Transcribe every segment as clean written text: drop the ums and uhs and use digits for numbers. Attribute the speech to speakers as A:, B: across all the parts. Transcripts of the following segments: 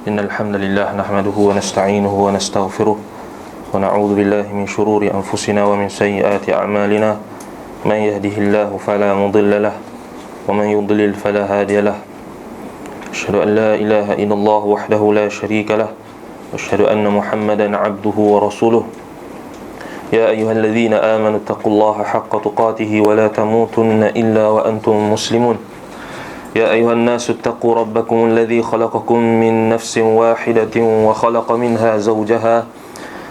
A: إن الحمد لله نحمده ونستعينه ونستغفره ونعوذ بالله من شرور أنفسنا ومن سيئات أعمالنا من يهده الله فلا مضل له ومن يضلل فلا هادي له أشهد أن لا إله إلا الله وحده لا شريك له وأشهد أن محمدا عبده ورسوله يا أيها الذين آمنوا اتقوا الله حق تقاته ولا تموتن إلا وأنتم مسلمون يا أيها الناس اتقوا ربكم الذي خلقكم من نفس واحدة وخلق منها زوجها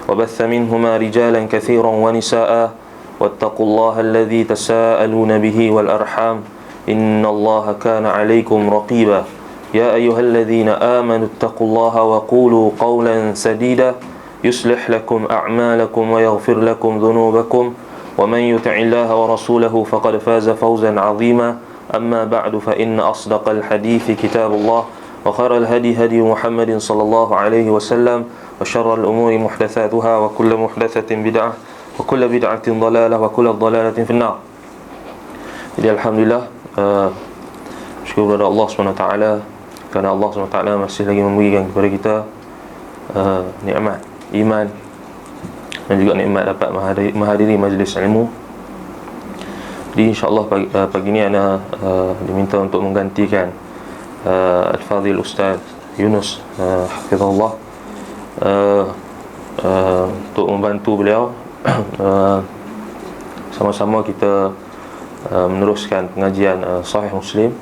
A: وبث منهما رجالا كثيرا ونساء واتقوا الله الذي تساءلون به والأرحام إن الله كان عليكم رقيبا يا أيها الذين آمنوا اتقوا الله وقولوا قولا سديدا يصلح لكم أعمالكم ويغفر لكم ذنوبكم ومن يطع الله ورسوله فقد فاز فوزا عظيما أما بعد فإن أصدق الحديث كتاب الله وخير الهدي هدي محمد صلى الله عليه وسلم وشر الأمور محدثاتها وكل محدثة بدعة وكل بدعة ضلالة وكل ضلالة في النار. Jadi Alhamdulillah, syukur kepada Allah SWT kerana Allah SWT masih lagi memberikan kepada kita nikmat iman dan juga nikmat dapat menghadiri majlis ilmu. Jadi insyaAllah pagi ni ana diminta untuk menggantikan Al-Fadhil Ustaz Yunus hafizahullah untuk membantu beliau sama-sama kita meneruskan pengajian Sahih Muslim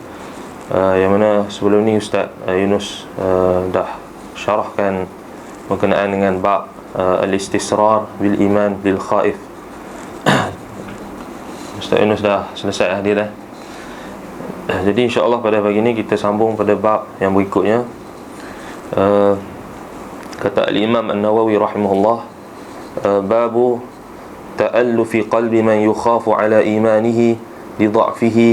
A: yang mana sebelum ni Ustaz Yunus dah syarahkan berkenaan dengan bab al-istisrar bil iman bil khaif. Ustaz Yunus dah selesai hadir dah. Jadi insya-Allah pada pagi ni kita sambung pada bab yang berikutnya. Kata al-Imam An-Nawawi rahimahullah, babu ta'allufi qalbi man yukhafu ala imanihi li dha'fihi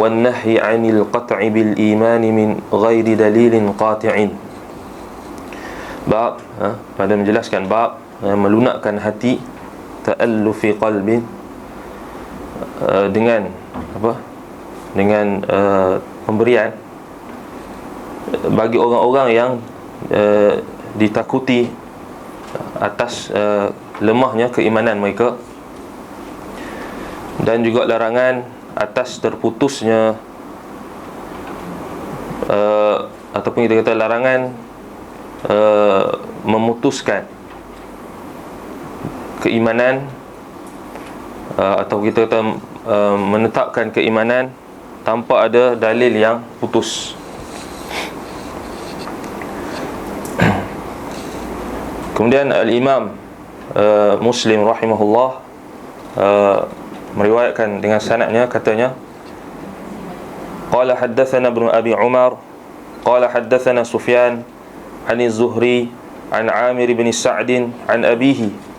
A: wan nahyi 'anil qat'i bil iman min ghairi dalilin qati'in. Bab pada menjelaskan bab melunakkan hati, ta'allufi qalbi, dengan apa? Dengan pemberian bagi orang-orang yang ditakuti atas lemahnya keimanan mereka, dan juga larangan atas terputusnya ataupun kita kata larangan memutuskan keimanan, atau kita kata menetapkan keimanan tanpa ada dalil yang putus. Kemudian al-Imam Muslim rahimahullah meriwayatkan dengan sanadnya, katanya qala haddatsana ibnu Abi Umar qala haddatsana Sufyan an az-Zuhri an Amir bin Sa'd an abihi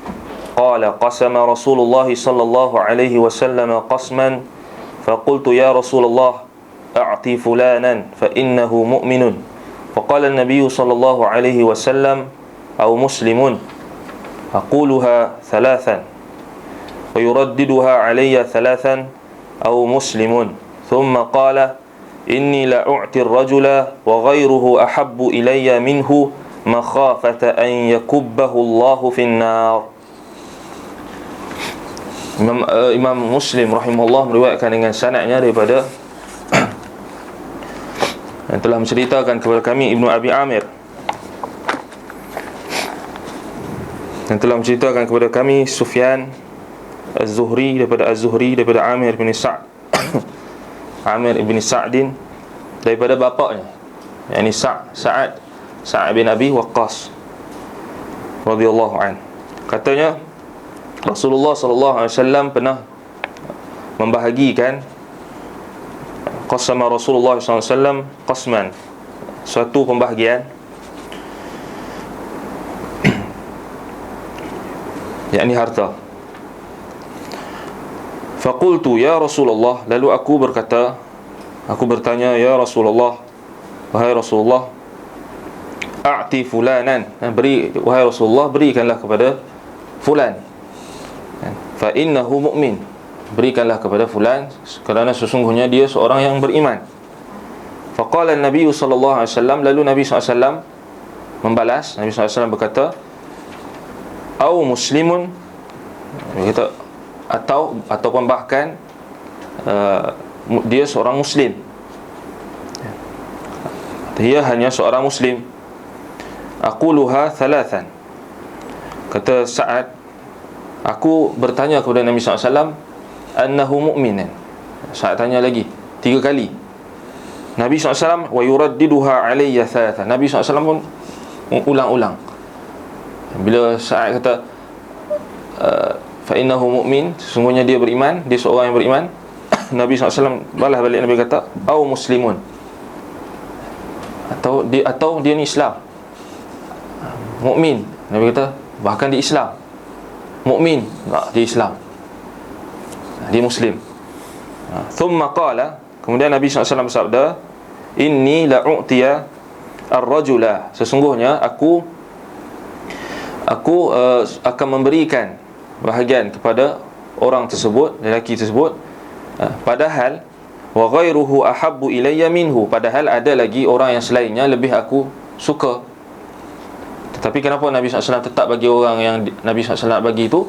A: قال قسم رسول الله صلى الله عليه وسلم قسما فقلت يا رسول الله أعطي فلانا فإنه مؤمن فقال النبي صلى الله عليه وسلم أو مسلم أقولها ثلاثا ويرددها علي ثلاثا أو مسلم ثم قال إني لأعطي الرجل وغيره أحب إلي منه مخافة أن يكبه الله في النار. Imam Muslim rahimahullah meriwayatkan dengan sanadnya daripada yang telah menceritakan kepada kami Ibnu Abi Amir, yang telah menceritakan kepada kami Sufyan Az-Zuhri daripada Amir bin Sa'd Amir bin Sa'din daripada bapaknya, yakni Sa'ad bin Abi Waqqas radhiyallahu an. Katanya Rasulullah sallallahu alaihi wasallam pernah membahagikan, qasama Rasulullah sallallahu alaihi wasallam qasman, suatu pembahagian, yakni harta. Faqultu ya Rasulullah, lalu aku bertanya, ya Rasulullah, wahai Rasulullah, a'ti fulanan, wahai Rasulullah, berikanlah kepada fulan, fa innahu mu'min, berikanlah kepada fulan kerana sesungguhnya dia seorang yang beriman. Faqala an-nabiy sallallahu alaihi wasallam, lalu Nabi SAW membalas, Nabi SAW berkata, au muslimun, dia kata, ataupun bahkan dia seorang muslim, dia hanya seorang muslim. Aquluha thalathan, kata Sa'ad, aku bertanya kepada Nabi SAW, annahu mu'minan. Sa'ad tanya lagi 3 kali. Nabi SAW wa yuraddiduha alayya thalathan, Nabi SAW pun ulang-ulang. Bila Sa'ad kata fa innahu mu'min, sesungguhnya dia beriman, dia seorang yang beriman, Nabi SAW balas balik, Nabi kata, au muslimun, atau dia ni Islam. Mukmin, Nabi kata, bahkan dia Islam. Mukmin, dia Islam, dia Muslim. Thumma qala, kemudian Nabi SAW bersabda, inni la'u'tiya ar-rajula, sesungguhnya aku akan memberikan bahagian kepada orang tersebut, lelaki tersebut, padahal wa ghairuhu ahabbu ilayya minhu, padahal ada lagi orang yang selainnya lebih aku suka. Tetapi kenapa Nabi SAW tetap bagi orang yang Nabi SAW bagi itu?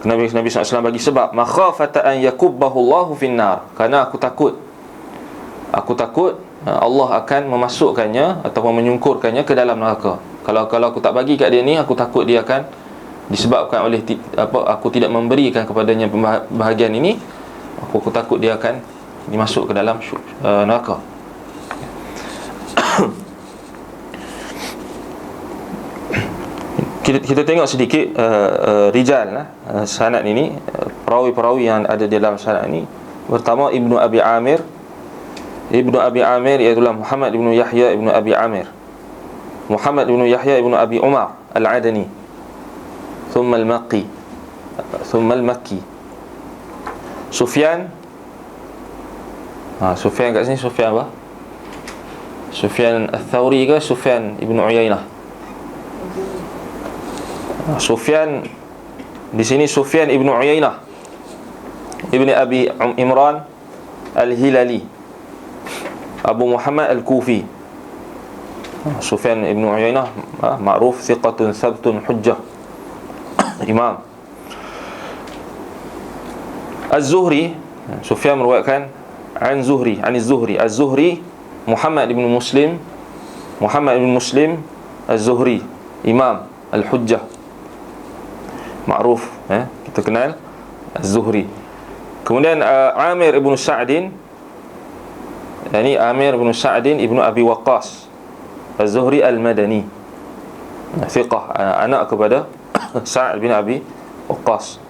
A: Nabi SAW bagi sebab makhafata an yakubbahu Allahu finnar, kerana aku takut Allah akan memasukkannya ataupun menyungkurkannya ke dalam neraka. Kalau aku tak bagi kat dia ni, aku takut dia akan disebabkan oleh aku tidak memberikan kepadanya bahagian ini, aku takut dia akan dimasuk ke dalam neraka. Kita tengok sedikit rijal sanad ini, perawi-perawi yang ada di dalam sanad ini. Pertama, Ibnu Abi Amir iaitulah Muhammad ibnu Yahya ibnu Abi Amir, Muhammad ibnu Yahya ibnu Abi Umar Al-Adani, thumma Al-Makki. Sufyan kat sini Sufyan apa? Sufyan Al-Thawri ke Sufyan ibnu Uyainah? Sufyan di sini Sufyan ibnu Uyainah ibni Abi Imran Al-Hilali, Abu Muhammad Al-Kufi. Sufyan ibnu Uyainah ma'ruf thiqatun thabtun hujjah, imam. Az-Zuhri, Sufyan meriwayatkan an Zuhri, Az-Zuhri Muhammad ibn Muslim Az-Zuhri, imam Al-Hujjah, ma'ruf, kita kenal Az-Zuhri. Kemudian Amir ibn Sa'din, yani Amir ibn Sa'din ibnu Abi Waqqas Az-Zuhri Al-Madani, thiqah, anak kepada Sa'd bin Abi Waqqas.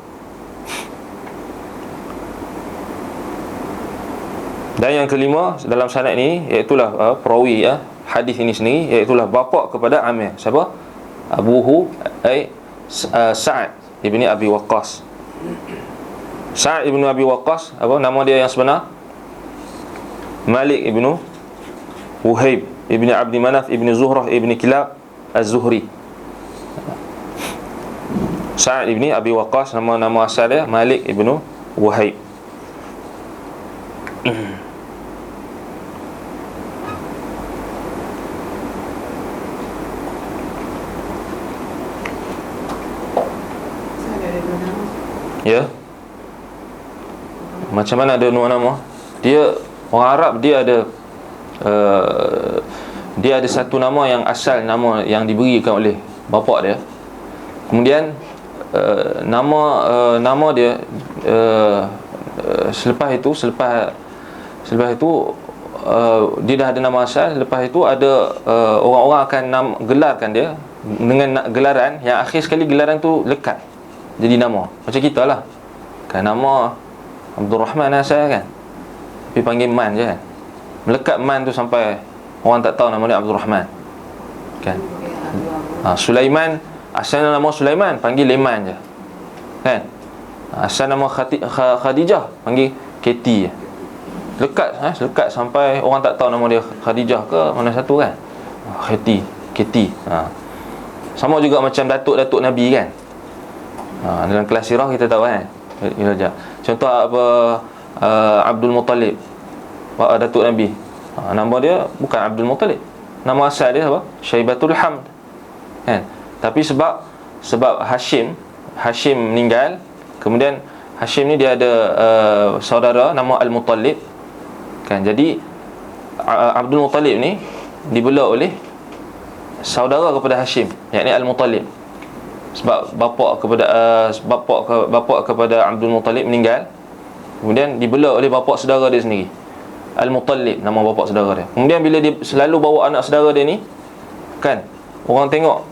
A: Dan yang kelima dalam sanad ini, iaitulah perawi hadis ini sendiri, iaitulah bapa kepada Amir. Siapa? Abuhu Sa'd ibni Abi Waqqas. Sa'd ibn Abi Waqqas, apa nama dia yang sebenar? Malik ibnu Wuhaib ibni Abdi Manaf ibni Zuhrah ibni Kilab Az-Zuhri. Sa'd ibni Abi Waqqas, nama asal dia Malik ibnu Wuhaib. Ya. Macam mana ada dua nama? Dia orang Arab, dia ada satu nama yang asal, nama yang diberikan oleh bapa dia. Kemudian nama dia selepas itu dia dah ada nama asal. Lepas itu ada orang-orang akan gelarkan dia dengan gelaran yang akhir sekali gelaran tu lekat jadi nama. Macam kita lah kan, nama Abdul Rahman asal kan, tapi panggil Man je kan. Melekat Man tu sampai orang tak tahu nama dia Abdul Rahman kan. Sulaiman, asal nama Sulaiman, panggil Leman je kan. Asal nama Khadijah, panggil Katie je. Lekat sampai orang tak tahu nama dia Khadijah ke mana satu kan. Katie. Sama juga macam datuk Nabi kan. Dalam kelas sirah kita tahu kan. Contoh apa, Abdul Muttalib, datuk Nabi. Nama dia bukan Abdul Muttalib. Nama asal dia apa? Syaibatul Hamd. kan. Tapi sebab Hashim meninggal, kemudian Hashim ni dia ada saudara nama Al-Muttalib kan. Jadi Abdul Muttalib ni dibela oleh saudara kepada Hashim, yakni Al-Muttalib. Sebab bapa kepada Abdul Muttalib meninggal, kemudian dibela oleh bapa saudara dia sendiri, Al-Muttalib nama bapa saudara dia. Kemudian bila dia selalu bawa anak saudara dia ni kan, orang tengok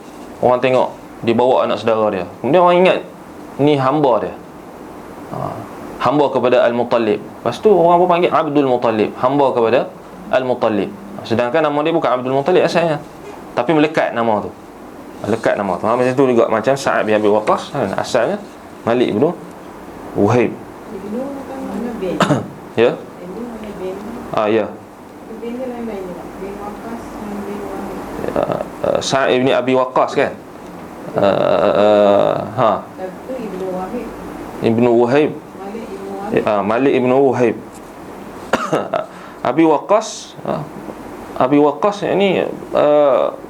A: dia bawa anak saudara dia, kemudian orang ingat ni hamba dia, hamba kepada Al-Muttalib. Lepas tu orang pun panggil Abdul Muttalib, hamba kepada Al-Muttalib. Sedangkan nama dia bukan Abdul Muttalib asalnya, tapi melekat nama tu. Macam tu juga macam Sa'ad bin Abi Waqqas kan, asalnya Malik bin Wuhaib.
B: Ibnu kan mana bin?
A: Ya.
B: Ibnu mana bin?
A: Ya.
B: Bin dia lain-lain juga. Bin Waqqas dan bin Wahid.
A: Sa'ad bin Abi Waqqas kan.
B: Itu Ibnu Wahid.
A: Ibnu Wuhaib.
B: Malik Ibnu Wahid.
A: Malik ibn Wuhaib. Abi Waqqas ini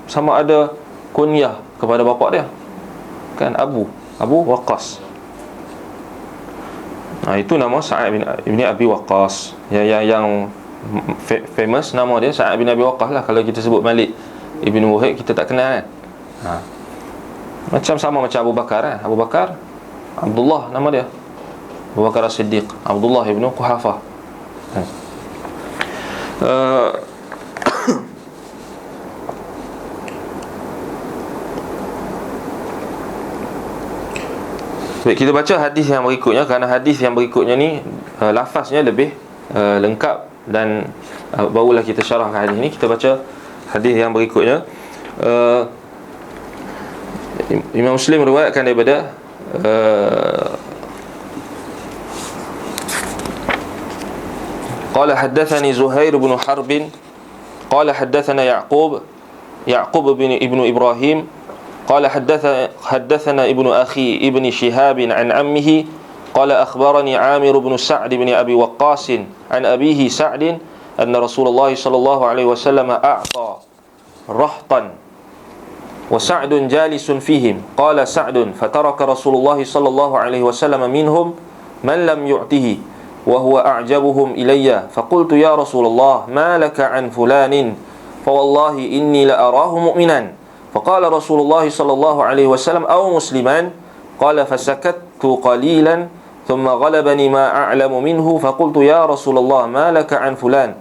A: sama ada kunyah kepada bapa dia kan, Abu Waqqas. Itu nama Sa'ad bin Abi Waqqas. Yang famous nama dia Sa'ad bin Abi Waqqas lah. Kalau kita sebut Malik ibn Wuhaib, kita tak kenal kan. Macam Abu Bakar kan. Abu Bakar Abdullah nama dia, Abu Bakar As-Siddiq, Abdullah ibn Quhafah. Baik, kita baca hadis yang berikutnya, kerana hadis yang berikutnya ni lafaznya lebih lengkap, dan barulah kita syarahkan hadis ni. Kita baca hadis yang berikutnya. Imam Muslim meriwayatkan daripada قال حدثني زهير بن حرب قال حدثنا يعقوب بن ابن إبراهيم قال حدثنا ابن أخي ابن شهاب عن عمه قال أخبرني عامر بن سعد بن أبي وقاص عن أبيه سعد أن رسول الله صلى الله عليه وسلم أعطى رهطا وسعد جالس فيهم قال سعد فترك رسول الله صلى الله عليه وسلم منهم من لم يعطه وهو أعجبهم إلي فقلت يا رسول الله ما لك عن فلان فوالله إني لأراه مؤمنا فقال رسول الله صلى الله عليه وسلم أو مسلما قال فسكت قليلا ثم غلبني ما أعلم منه فقلت يا رسول الله ما لك عن فلان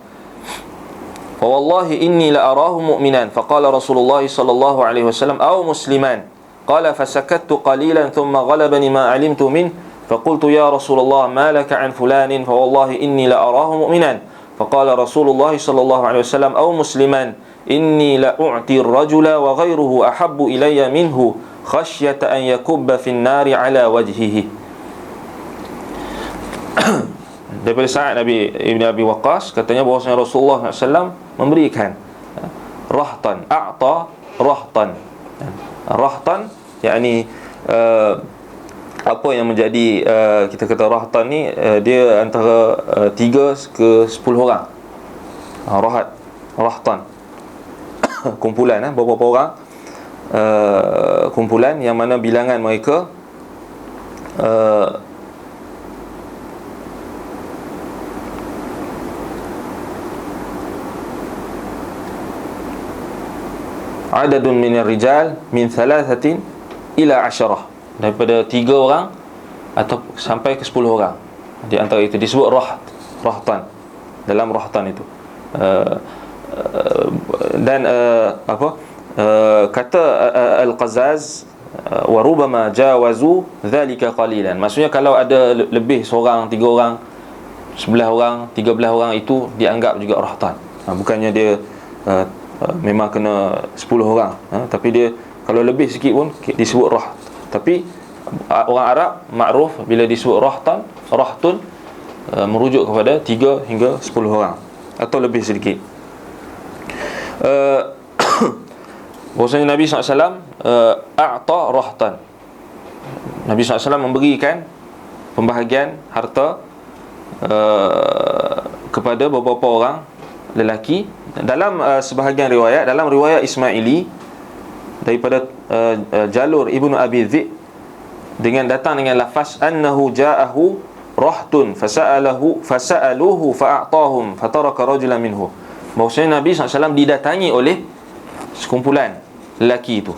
A: فوالله إني لأراه مؤمنا فقال رسول الله صلى الله عليه وسلم أو مسلما قال فسكت قليلا ثم غلبني ما علمت منه فقلت يا رسول الله ما لك عن فلان فوالله إني لأراه مؤمنا فقال رسول الله صلى الله عليه وسلم أو مسلما إني لأعطي الرجل وغيره أحب إلي منه خشية أن يكب في النار على وجهه. Daripada Sa'ad Ibn Abi Waqqas, katanya bahawasanya Rasulullah SAW memberikan rahtan, a'ta rahtan. Rahtan yakni apa yang menjadi kita kata rahtan ni, dia antara 3 ke 10 orang. Rahtan kumpulan, beberapa orang kumpulan yang mana bilangan mereka adadun minar rijal min 3 ila 10, daripada 3 orang atau sampai ke 10 orang. Di antara itu disebut rahtan, dalam rahtan itu. Dan kata Al-Qazzaz wa rubama jawazu dhalika qalilan, maksudnya kalau ada lebih seorang, 3 orang, 11 orang, 13 orang, itu dianggap juga rahtan. Bukannya dia memang kena 10 orang, tapi dia kalau lebih sikit pun disebut rah. Tapi orang Arab makruf bila disebut rahtun merujuk kepada 3 hingga 10 orang atau lebih sedikit. Bahasanya Nabi SAW a'ta rahtan, Nabi SAW memberikan pembahagian harta kepada beberapa orang lelaki. Dalam sebahagian riwayat, dalam riwayat Ismaili, daripada jalur Ibnu Abi Dhi'b dengan datang dengan lafaz annahu ja'ahu rahtun fasa'aluhu fa'atahum fataraka rajulan minhu. Bahawasanya Nabi SAW didatangi oleh sekumpulan lelaki itu,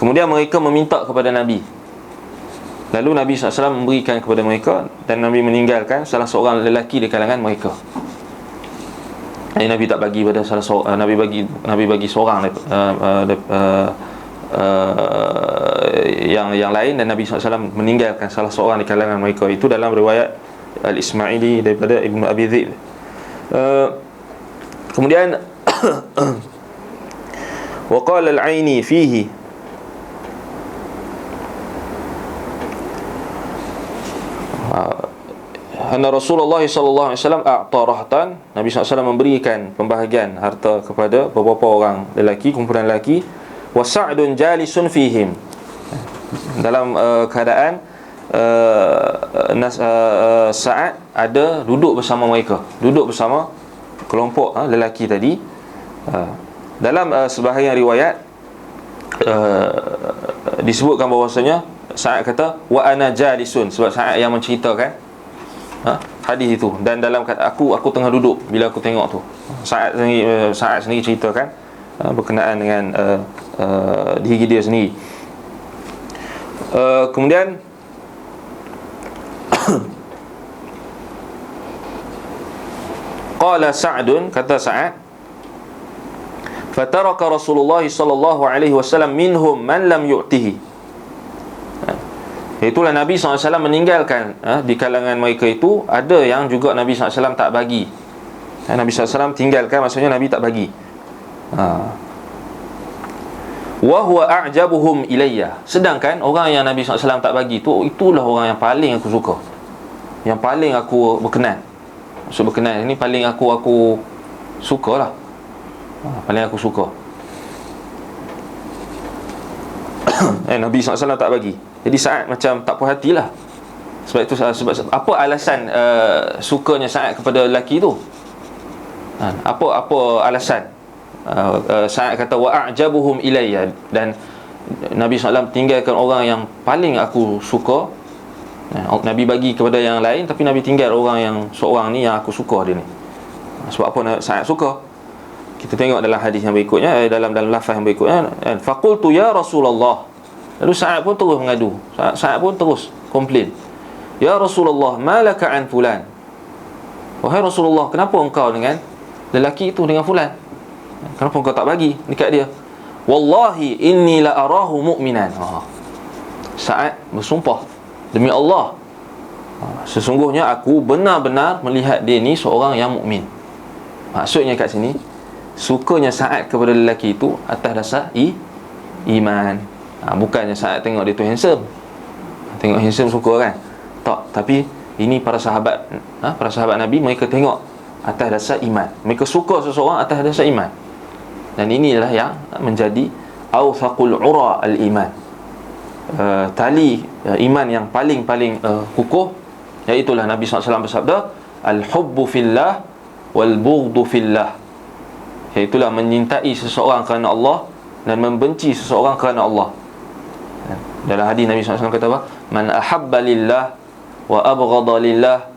A: kemudian mereka meminta kepada Nabi, lalu Nabi SAW memberikan kepada mereka, dan Nabi meninggalkan salah seorang lelaki di kalangan mereka. Nabi tak bagi pada salah seorang, Nabi bagi seorang yang lain, dan Nabi SAW meninggalkan salah seorang di kalangan mereka. Itu dalam riwayat Al-Ismaili daripada Ibnu Abi Dhi'b. Kemudian wa qala al-Aini fihi anna Rasulullah sallallahu alaihi wasallam a'ta rahtan, Nabi SAW memberikan pembahagian harta kepada beberapa orang lelaki, kumpulan lelaki. Wa Sa'dun jalisun fihim, dalam keadaan Sa'ad ada duduk bersama mereka, duduk bersama kelompok lelaki tadi. Dalam sebahagian riwayat disebutkan bahawasanya Sa'ad kata wa ana jalisun, sebab Sa'ad yang menceritakan hadis itu, dan dalam kata aku tengah duduk bila aku tengok tu. Sa'ad sendiri ceritakan berkenaan dengan diri dia sendiri. Kemudian qala Sa'dun, kata Sa'ad, fataraka Rasulullah sallallahu alaihi wasallam minhum man lam yu'tihi. Itulah Nabi SAW meninggalkan di kalangan mereka itu ada yang juga Nabi SAW tak bagi. Nabi SAW tinggalkan, maksudnya Nabi tak bagi. Wa huwa a'jabuhum ilayya, sedangkan orang yang Nabi SAW tak bagi itulah orang yang paling aku suka, yang paling aku berkenan. Maksud berkenan ini paling aku sukalah. Paling aku suka. Nabi SAW tak bagi. Jadi Sa'ad macam tak puas hatilah. Sebab itu, sebab apa alasan sukanya Sa'ad kepada lelaki tu? Apa alasan? Sa'ad kata wa a'jabuhum ilayya, dan Nabi SAW tinggalkan orang yang paling aku suka. Nabi bagi kepada yang lain, tapi Nabi tinggal orang yang seorang ni yang aku suka dia ni. Sebab apa Sa'ad suka? Kita tengok dalam hadis yang berikutnya, dalam lafaz yang berikutnya, faqultu ya Rasulullah. Lalu Sa'ad pun terus mengadu, Sa'ad pun terus komplain, ya Rasulullah malaka an fulan, wahai Rasulullah, kenapa engkau dengan lelaki itu, dengan fulan? Kenapa engkau tak bagi dekat dia? Wallahi inni la arahu mu'minan. Sa'ad bersumpah, demi Allah, sesungguhnya aku benar-benar melihat dia ni seorang yang mukmin. Maksudnya kat sini, sukanya Sa'ad kepada lelaki itu atas dasar iman. Bukannya Sa'ad tengok dia tu handsome, tengok handsome suka kan? Tak, tapi ini para sahabat Nabi, mereka tengok atas dasar iman. Mereka suka seseorang atas dasar iman. Dan inilah yang menjadi awthaqul ura al-iman, tali iman yang paling kukuh. Iaitulah Nabi SAW bersabda, al-hubbu fillah wal-bughdu fillah. Iaitulah menyintai seseorang kerana Allah dan membenci seseorang kerana Allah. Dalam hadis Nabi SAW kata apa? Man ahabba lillah wa abghada lillah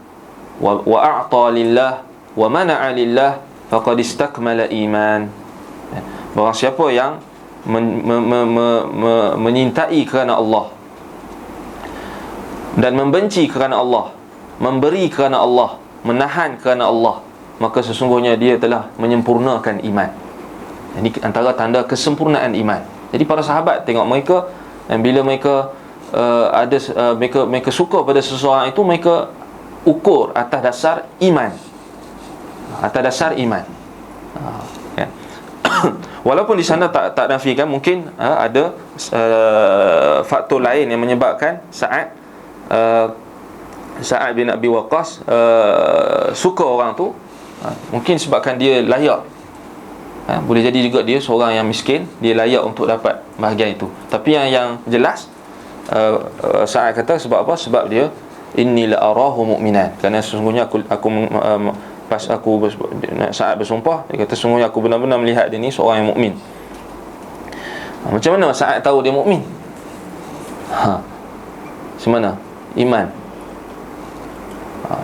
A: wa a'ta lillah wa mana'a lillah faqad istakmala iman. Barang siapa yang menyintai kerana Allah dan membenci kerana Allah, memberi kerana Allah, menahan kerana Allah, maka sesungguhnya dia telah menyempurnakan iman. Ini antara tanda kesempurnaan iman. Jadi para sahabat tengok mereka, dan bila mereka mereka suka pada seseorang itu, mereka ukur atas dasar iman. Atas dasar iman. Ya. Walaupun di sana tak nafikan, mungkin ada faktor lain yang menyebabkan Sa'ad bin Abi Waqqas suka orang tu. Mungkin sebabkan dia layak. Boleh jadi juga dia seorang yang miskin, dia layak untuk dapat bahagian itu. Tapi yang jelas, Sa'ad kata sebab apa? Sebab dia inni la arahu mu'minan, kerana sesungguhnya pas aku Sa'ad bersumpah, dia kata sesungguhnya aku benar-benar melihat dia ni seorang yang mukmin. Macam mana Sa'ad tahu dia mukmin? Macam mana? Iman.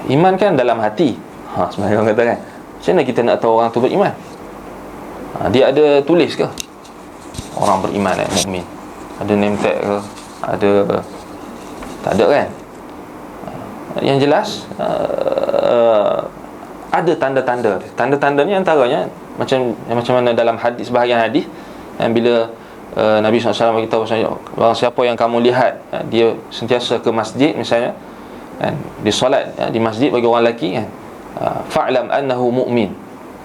A: Iman kan dalam hati. Sebenarnya orang kata kan, macam mana kita nak tahu orang tu beriman? Dia ada tulis ke orang beriman, mukmin? Ada name tag ke? Ada? Tak ada kan? Yang jelas ada tanda-tanda. Tanda-tanda ni antaranya macam mana dalam hadis, sebahagian hadis bila Nabi SAW beritahu bahawa siapa yang kamu lihat dia sentiasa ke masjid misalnya, kan, dia solat di masjid bagi orang lelaki, kan, fa'lam annahu mu'min,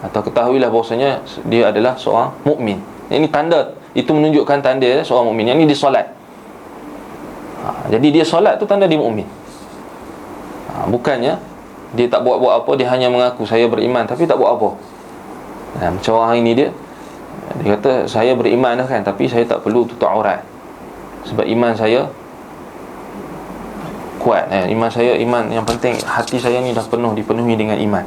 A: atau ketahuilah bahawasanya dia adalah seorang mukmin. Ini tanda, itu menunjukkan tanda dia seorang mukmin. Yang ni dia solat. Jadi dia solat tu tanda dia mukmin. Bukannya dia tak buat-buat apa, dia hanya mengaku saya beriman tapi tak buat apa. Macam orang hari ni dia kata saya beriman dah kan, tapi saya tak perlu tutup aurat sebab iman saya kuat, iman saya, iman yang penting hati saya ni dah dipenuhi dengan iman.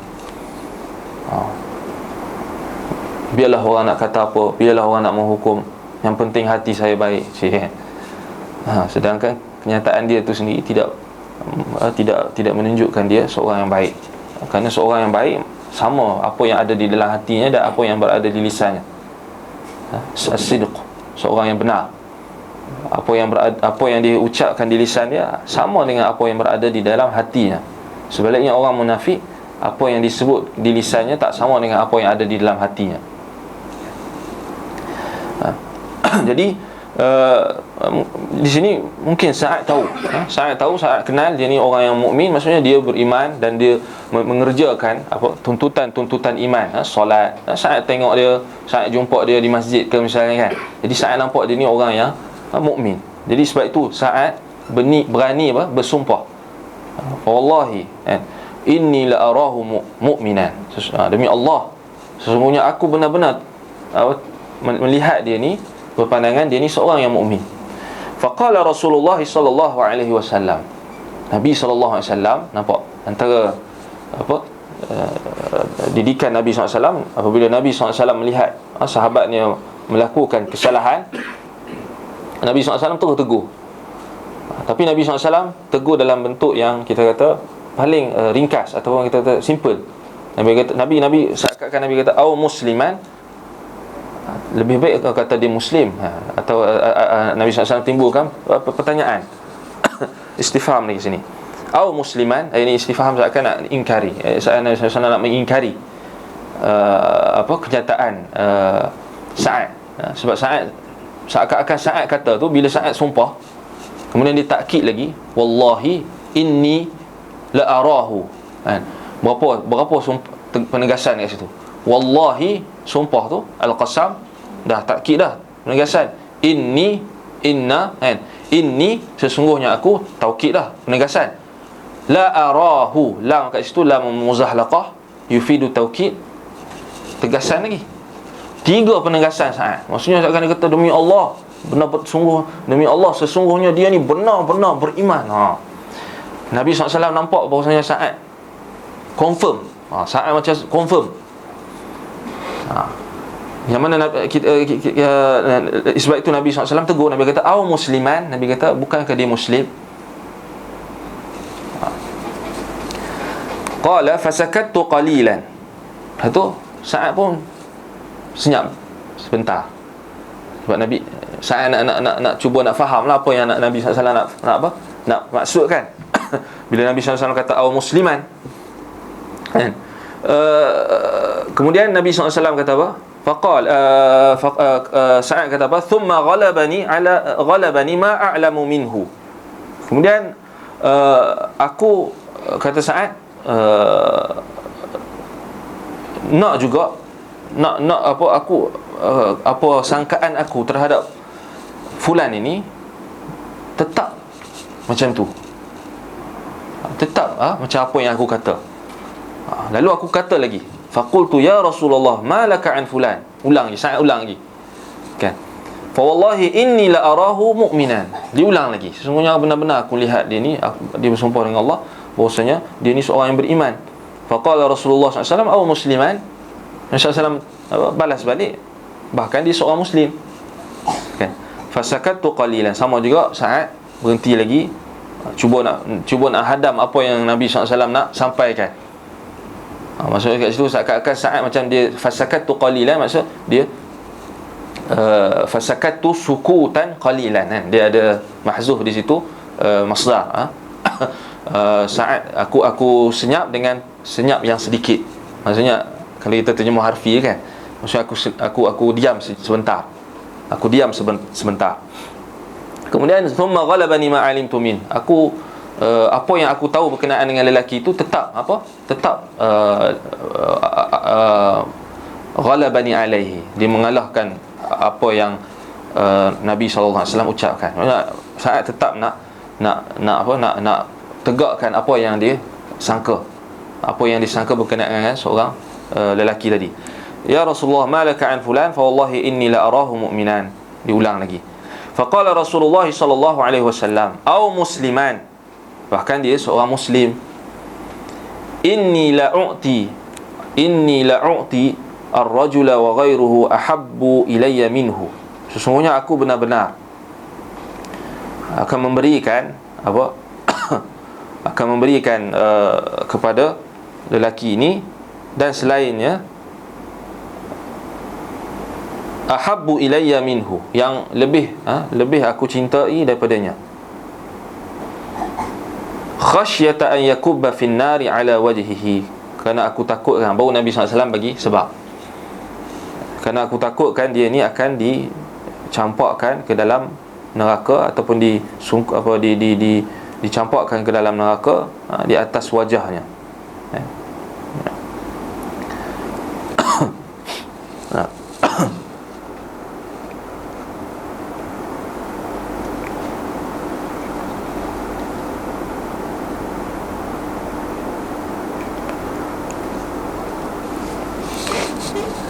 A: Biarlah orang nak kata apa, biarlah orang nak menghukum, yang penting hati saya baik. Sedangkan kenyataan dia tu sendiri tidak menunjukkan dia seorang yang baik. Kerana seorang yang baik sama apa yang ada di dalam hatinya dan apa yang berada di lisannya. As-sidq, seorang yang benar. Apa yang dia ucapkan di lisan dia sama dengan apa yang berada di dalam hatinya. Sebaliknya orang munafik, apa yang disebut di lisannya tak sama dengan apa yang ada di dalam hatinya. Jadi di sini mungkin Sa'ad tahu, Sa'ad kenal dia ni orang yang mukmin, maksudnya dia beriman dan dia mengerjakan tuntutan iman, solat. Sa'ad tengok dia, Sa'ad jumpa dia di masjid ke misalnya, kan. Jadi Sa'ad nampak dia ni orang yang mukmin. Jadi sebab itu Sa'ad berani bersumpah, wallahi, inni la arahu mu'minan, demi Allah sesungguhnya aku benar-benar melihat dia ni, berpandangan dia ni seorang yang mukmin. Faqala Rasulullah sallallahu alaihi wasallam, Nabi sallallahu alaihi wasallam, nampak antara didikan Nabi sallallahu alaihi wasallam, apabila Nabi sallallahu alaihi wasallam melihat sahabatnya melakukan kesalahan, Nabi sallallahu alaihi wasallam terus tegur. Tapi Nabi sallallahu alaihi wasallam tegur dalam bentuk yang kita kata paling ringkas ataupun kita kata simple. Nabi seakan Nabi kata au musliman, lebih baik kalau kata dia Muslim, atau Nabi SAW timbulkan pertanyaan istifham di sini, au musliman, ini istifham seakan nak ingkari, Nabi SAW nak mengingkari kenyataan Sa'ad. Sebab Sa'ad seakan-akan Sa'ad kata tu, bila Sa'ad sumpah kemudian dia takkid lagi, wallahi inni la arahu, berapa penegasan kat situ. Wallahi, sumpah tu, al-qasam, dah takkid dah, penegasan. Inni, sesungguhnya aku, taukid dah, penegasan. La arahu, lam kat situ, lam muzahlaqah, yufidu taukid, tegasan lagi. 3 penegasan Sa'ad. Maksudnya seakan dia kata demi Allah, benar-benar demi Allah sesungguhnya dia ni benar-benar beriman. Nabi SAW nampak bahawasanya Sa'ad confirm. Sa'ad macam confirm. Yang mana sebab itu Nabi SAW tegur. Nabi kata au musliman, Nabi kata bukankah dia muslim? Qala fasakattu qalilan. Itu Sa'ad pun senyap sebentar. Sebab Nabi Sa'ad nak cuba nak faham lah apa yang Nabi SAW nak maksudkan. Bila Nabi SAW kata au musliman, kan, kemudian Nabi SAW kata apa? Sa'ad kata apa? Thumma ghalabani ma a'lamu minhu. Kemudian aku, kata Sa'ad, nak apa sangkaan aku terhadap fulan ini tetap macam tu, tetap macam apa yang aku kata. Lalu aku kata lagi, faqultu ya Rasulullah ma laka an fulan. Ulang lagi, saya ulang lagi, kan. Fa wallahi inni la arahu mu'minan. Diulang lagi, sesungguhnya benar-benar aku lihat dia ni, dia bersumpah dengan Allah bahwasanya dia ni seorang yang beriman. Faqala Rasulullah SAW aw musliman. Nabi SAW balas balik, bahkan dia seorang muslim, kan.
C: fasakattu qalilan. Sama juga Sa'ad berhenti lagi, cuba nak hadam apa yang Nabi SAW nak sampaikan. Maksudnya kat situ seakan-akan Sa'ad macam dia fasakattu qalilan, maksud dia fasakattu sukutan qalilan kan. Dia ada mahzuf di situ, masdar. Sa'ad aku senyap dengan senyap yang sedikit. Maksudnya kalau kita terjemah harfi kan, maksudnya aku diam sebentar. Aku diam sebentar. Kemudian thumma ghalabani ma alimtu min. Apa yang aku tahu berkenaan dengan lelaki itu tetap ghalabani alaihi. Dia mengalahkan apa yang Nabi SAW ucapkan. Saat tetap nak tegakkan apa yang dia sangka. Apa yang disangka berkenaan dengan seorang lelaki tadi. Ya Rasulullah, ma laka an fulan fa wallahi inni la arahu mu'minan. Diulang lagi. Faqala Rasulullah sallallahu alaihi wasallam, au musliman. Bahkan dia seorang muslim. Inni la u'ti ar-rajula wa ghairuhu ahabbu ilayya minhu. Sesungguhnya aku benar-benar akan memberikan akan memberikan kepada lelaki ini dan selainnya ahabbu ilayya minhu, yang lebih aku cintai daripadanya, khasyata an yakubba fin nari ala wajhihi. Kerana aku takutkan, baru Nabi SAW bagi sebab, kerana aku takutkan dia ni akan dicampakkan ke dalam neraka ataupun dicampakkan ke dalam neraka di atas wajahnya.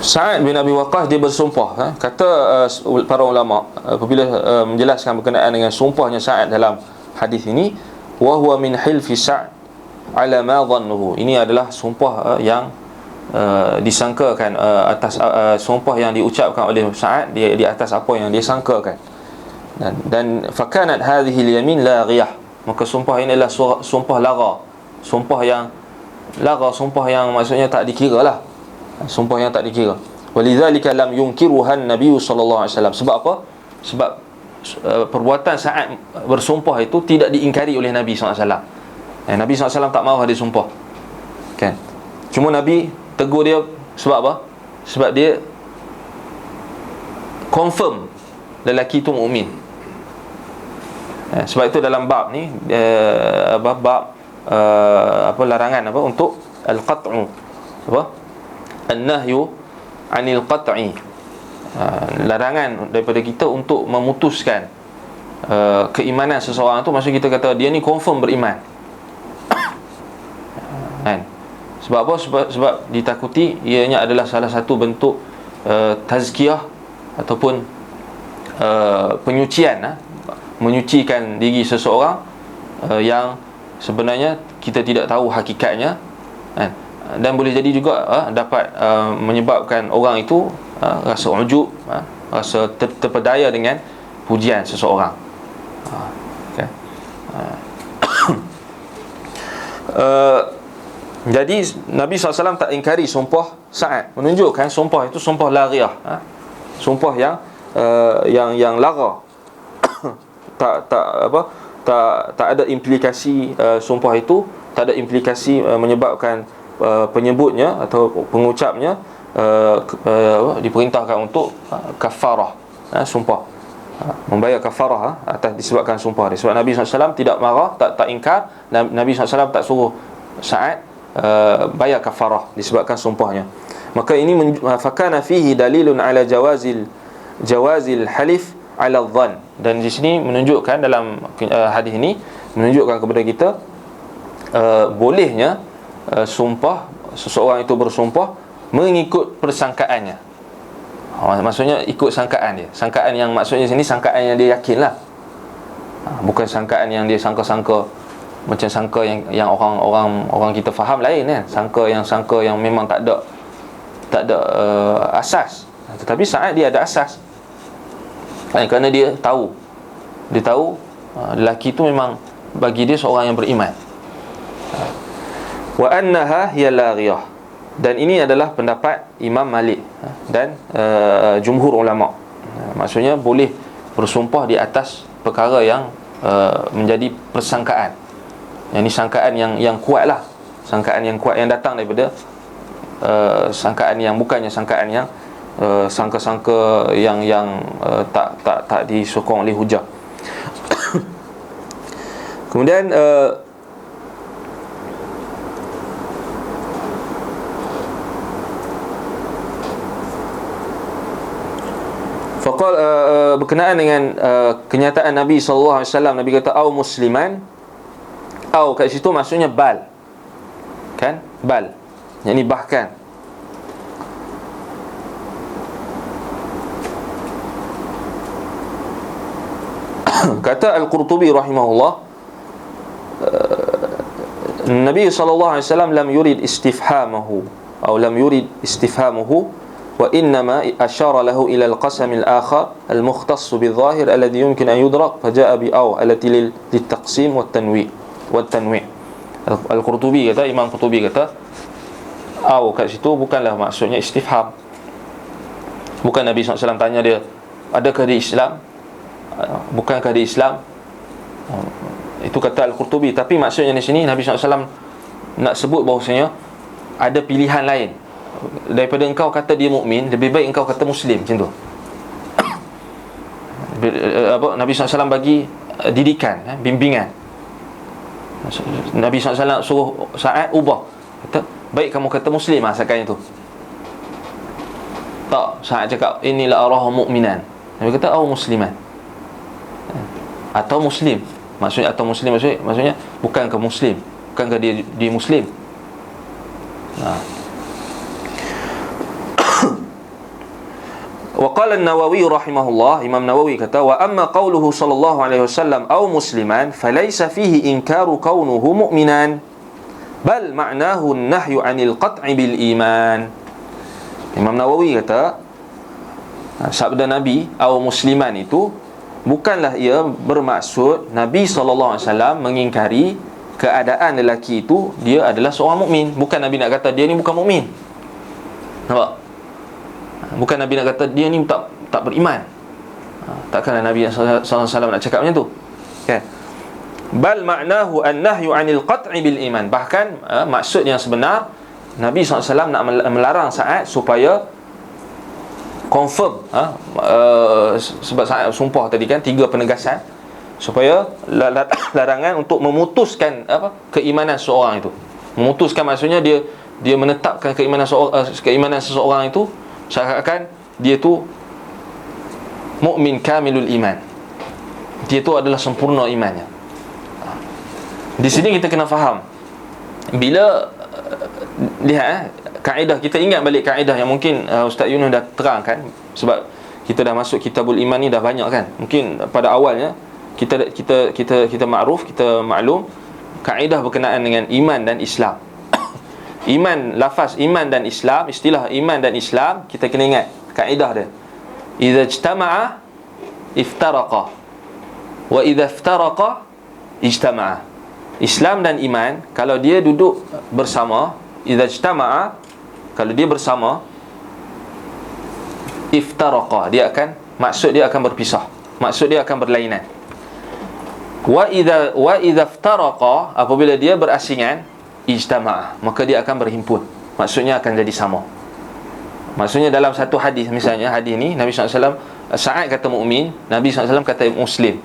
C: Sa'ad bin Abi Waqqas dia bersumpah, kata para ulama apabila menjelaskan berkenaan dengan sumpahnya Sa'ad dalam hadis ini, wa huwa min hilfi Sa'd ala ma dhannuhu. Ini adalah sumpah yang disangkakan, atas sumpah yang diucapkan oleh Sa'ad di atas apa yang dia sangkakan. Dan fakanat hadhihi al-yamin laghiyah. Maka sumpah ini adalah sumpah lagha. Sumpah yang maksudnya tak dikira lah. Sumpah yang tak dikira. Walidzalika lam yunkiruha an-nabiy sallallahu alaihi wasallam. Sebab apa? Sebab perbuatan Sa'ad bersumpah itu tidak diingkari oleh Nabi SAW. Nabi SAW tak marah dia sumpah, kan? Cuma Nabi tegur dia sebab apa? Sebab dia confirm lelaki itu mukmin. Sebab itu dalam bab ni larangan untuk al-qat'u, an-nahyu 'anil qat'i. Larangan daripada kita untuk memutuskan keimanan seseorang tu. Maksud kita kata dia ni confirm beriman, kan? Sebab apa? Sebab ditakuti ianya adalah salah satu bentuk tazkiyah ataupun penyucian, menyucikan diri seseorang yang sebenarnya kita tidak tahu hakikatnya, kan? Dan boleh jadi juga dapat menyebabkan orang itu rasa ujub, rasa terpedaya dengan pujian seseorang. Okay. Jadi Nabi SAW tak ingkari sumpah Sa'ad, menunjukkan sumpah itu sumpah laghiyah, sumpah yang lagha. tak ada implikasi sumpah itu, tak ada implikasi menyebabkan penyebutnya atau pengucapnya diperintahkan untuk kafarah, sumpah, membayar kafarah atas disebabkan sumpah dia. Sebab Nabi SAW tidak marah, tak ingkar. Nabi SAW tak suruh Sa'ad bayar kafarah disebabkan sumpahnya. Maka ini fakana fihi dalilun ala jawazil halif ala dhann. Dan di sini menunjukkan, dalam hadis ini menunjukkan kepada kita bolehnya sumpah, seseorang itu bersumpah mengikut persangkaannya. Maksudnya ikut sangkaan dia. Sangkaan yang maksudnya sini sangkaan yang dia yakin lah, bukan sangkaan yang dia sangka-sangka macam sangka yang orang kita faham lain, kan? Sangka yang memang tak ada asas. Tetapi Sa'ad dia ada asas. Kerana dia tahu lelaki itu memang bagi dia seorang yang beriman. Wa annaha hiya laghiyah, dan ini adalah pendapat Imam Malik dan jumhur ulama. Maksudnya boleh bersumpah di atas perkara yang menjadi persangkaan. Yang ni sangkaan yang kuat lah, sangkaan yang kuat yang datang daripada sangkaan yang bukannya sangkaan yang sangka-sangka yang tak disokong oleh hujah. Kemudian faqal berkenaan dengan kenyataan Nabi sallallahu alaihi wasallam, Nabi kata au musliman, au kat situ maksudnya bal, kan, bal, yakni bahkan. Kata Al-Qurtubi rahimahullah, Nabi sallallahu alaihi wasallam lam yurid istifhamahu atau lam yurid istifhamuhu, wa innama ashara lahu ila al-qasam al-akhar al-mukhtass bil-zahir alladhi yumkin an yudrak, faja'a bi aw allati lit-taqsim wat-tanwi'. Al-Qurtubi kata, Imam Qurtubi kata, aw kat situ bukanlah maksudnya istifham. Bukan Nabi SAW tanya dia, adakah dia Islam, bukankah dia Islam. Itu kata Al-Qurtubi. Tapi maksudnya di sini Nabi SAW nak sebut bahawasanya ada pilihan lain. Daripada engkau kata dia mukmin, lebih baik engkau kata Muslim, macam tu. Nabi SAW bagi didikan, bimbingan. Nabi SAW suruh Sa'ad ubah, kata baik kamu kata Muslim asalkan itu. Tak, Sa'ad cakap inilah arahu mu'minan. Nabi kata au musliman, atau Muslim. Maksudnya atau Muslim maksudnya bukankah Muslim, bukankah dia Muslim. Wa qala an-Nawawi rahimahullah, Imam Nawawi kata, wa amma qawluhu sallallahu alaihi wasallam au musliman falaysa fihi inkaru kaunuhu mu'minan, bal ma'nahu an-nahyu 'anil qat'i bil iman. Imam Nawawi kata sabda Nabi au musliman itu bukanlah ia bermaksud Nabi SAW mengingkari keadaan lelaki itu dia adalah seorang mukmin. Bukan Nabi nak kata dia ni bukan mukmin. Nampak? Bukan Nabi nak kata dia ni tak beriman. Takkanlah Nabi SAW nak cakap macam tu, kan? Bal ma'nahu an-nahyu 'anil qat'i bil iman. Bahkan maksud yang sebenar, Nabi SAW nak melarang Sa'ad supaya confirm, sebab Sa'ad sumpah tadi kan, 3 penegasan, supaya larangan untuk memutuskan keimanan seseorang itu. Memutuskan maksudnya dia menetapkan keimanan seseorang itu seakan-akan dia tu mukmin kamilul iman, dia tu adalah sempurna imannya. Di sini kita kena faham, bila lihat kaedah, kita ingat balik kaedah yang mungkin Ustaz Yunus dah terangkan, sebab kita dah masuk kitabul iman ni dah banyak kan. Mungkin pada awalnya kita makruf, kita maklum kaedah berkenaan dengan iman dan Islam. Iman, lafaz iman dan Islam, istilah iman dan Islam, kita kena ingat kaedah dia. Idza ijtama'a iftaraqa, wa idza iftaraqa ijtama'a. Islam dan iman kalau dia duduk bersama, idza ijtama'a, kalau dia bersama, iftaraqa, dia akan, maksud dia akan berpisah, maksud dia akan berlainan. Wa idza iftaraqa, apabila dia berasingan, ijtama'a, maka dia akan berhimpun, maksudnya akan jadi sama. Maksudnya dalam satu hadis, misalnya hadis ni Nabi SAW, Sa'ad kata mukmin, Nabi SAW kata Muslim.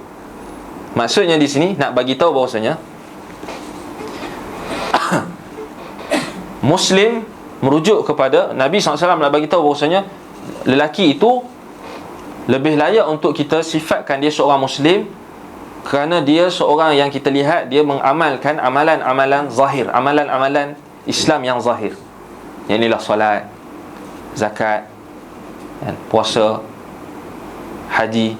C: Maksudnya di sini nak bagi tahu bahawasanya Muslim merujuk kepada Nabi SAW, nak bagi tahu bahawasanya lelaki itu lebih layak untuk kita sifatkan dia seorang Muslim, kerana dia seorang yang kita lihat dia mengamalkan amalan-amalan zahir, amalan-amalan Islam yang zahir. Yang inilah solat, zakat, puasa, haji,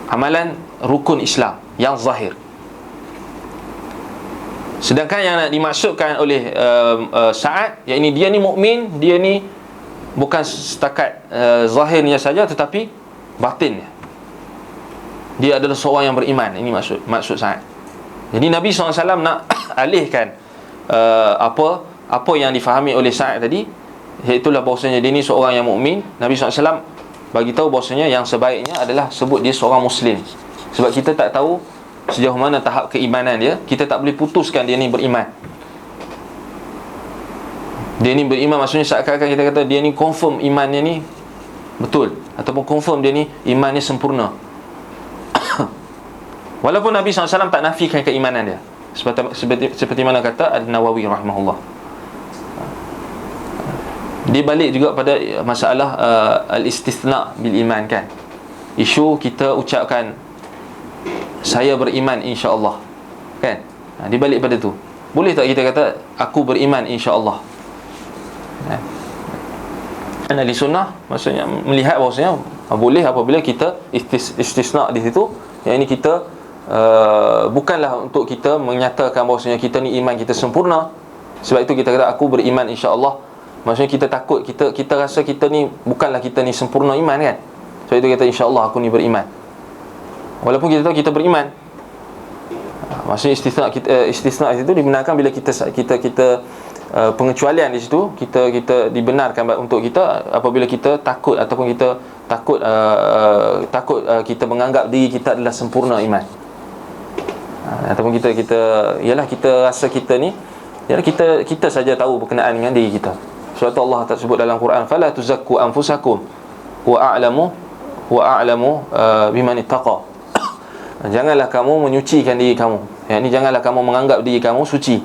C: amalan rukun Islam yang zahir. Sedangkan yang nak dimaksudkan oleh Sa'ad, yang ini dia ni mukmin, dia ni bukan setakat zahirnya saja, tetapi batin dia adalah seorang yang beriman. Ini maksud Sa'ad. Jadi Nabi SAW nak alihkan apa yang difahami oleh Sa'ad tadi, iaitulah bahawasanya dia ni seorang yang mukmin. Nabi SAW bagi tahu bahawasanya yang sebaiknya adalah sebut dia seorang Muslim. Sebab kita tak tahu sejauh mana tahap keimanan dia. Kita tak boleh putuskan dia ni beriman. Dia ni beriman maksudnya seakan-akan kita kata dia ni confirm imannya ni betul, ataupun confirm dia ni imannya sempurna. Walaupun Nabi SAW tak nafikan keimanan dia, seperti mana kata An-Nawawi rahimahullah. Dia balik juga pada masalah al-istithna bil iman kan. Isu kita ucapkan saya beriman insya-Allah kan. Dia balik pada tu. Boleh tak kita kata aku beriman insya-Allah? Ahli sunnah maksudnya melihat bahawasanya boleh apabila kita istisna di situ, yang ini kita bukanlah untuk kita menyatakan bahawasanya kita ni iman kita sempurna. Sebab itu kita kata aku beriman insya-Allah. Maksudnya kita takut, kita rasa kita ni bukanlah kita ni sempurna iman kan. Sebab itu kita insya-Allah aku ni beriman. Walaupun kita tahu kita beriman. Maksudnya istisna itu dibenarkan bila kita pengecualian di situ kita dibenarkan untuk kita apabila kita takut ataupun kita takut kita menganggap diri kita adalah sempurna iman. Ataupun kita ialah kita rasa kita ni ialah kita saja tahu berkenaan dengan diri kita. Sebab tu Allah tak sebut dalam Quran, fala tuzakku anfusakum wa a'lamu biman ittaqa. Janganlah kamu menyucikan diri kamu. Yang ni janganlah kamu menganggap diri kamu suci.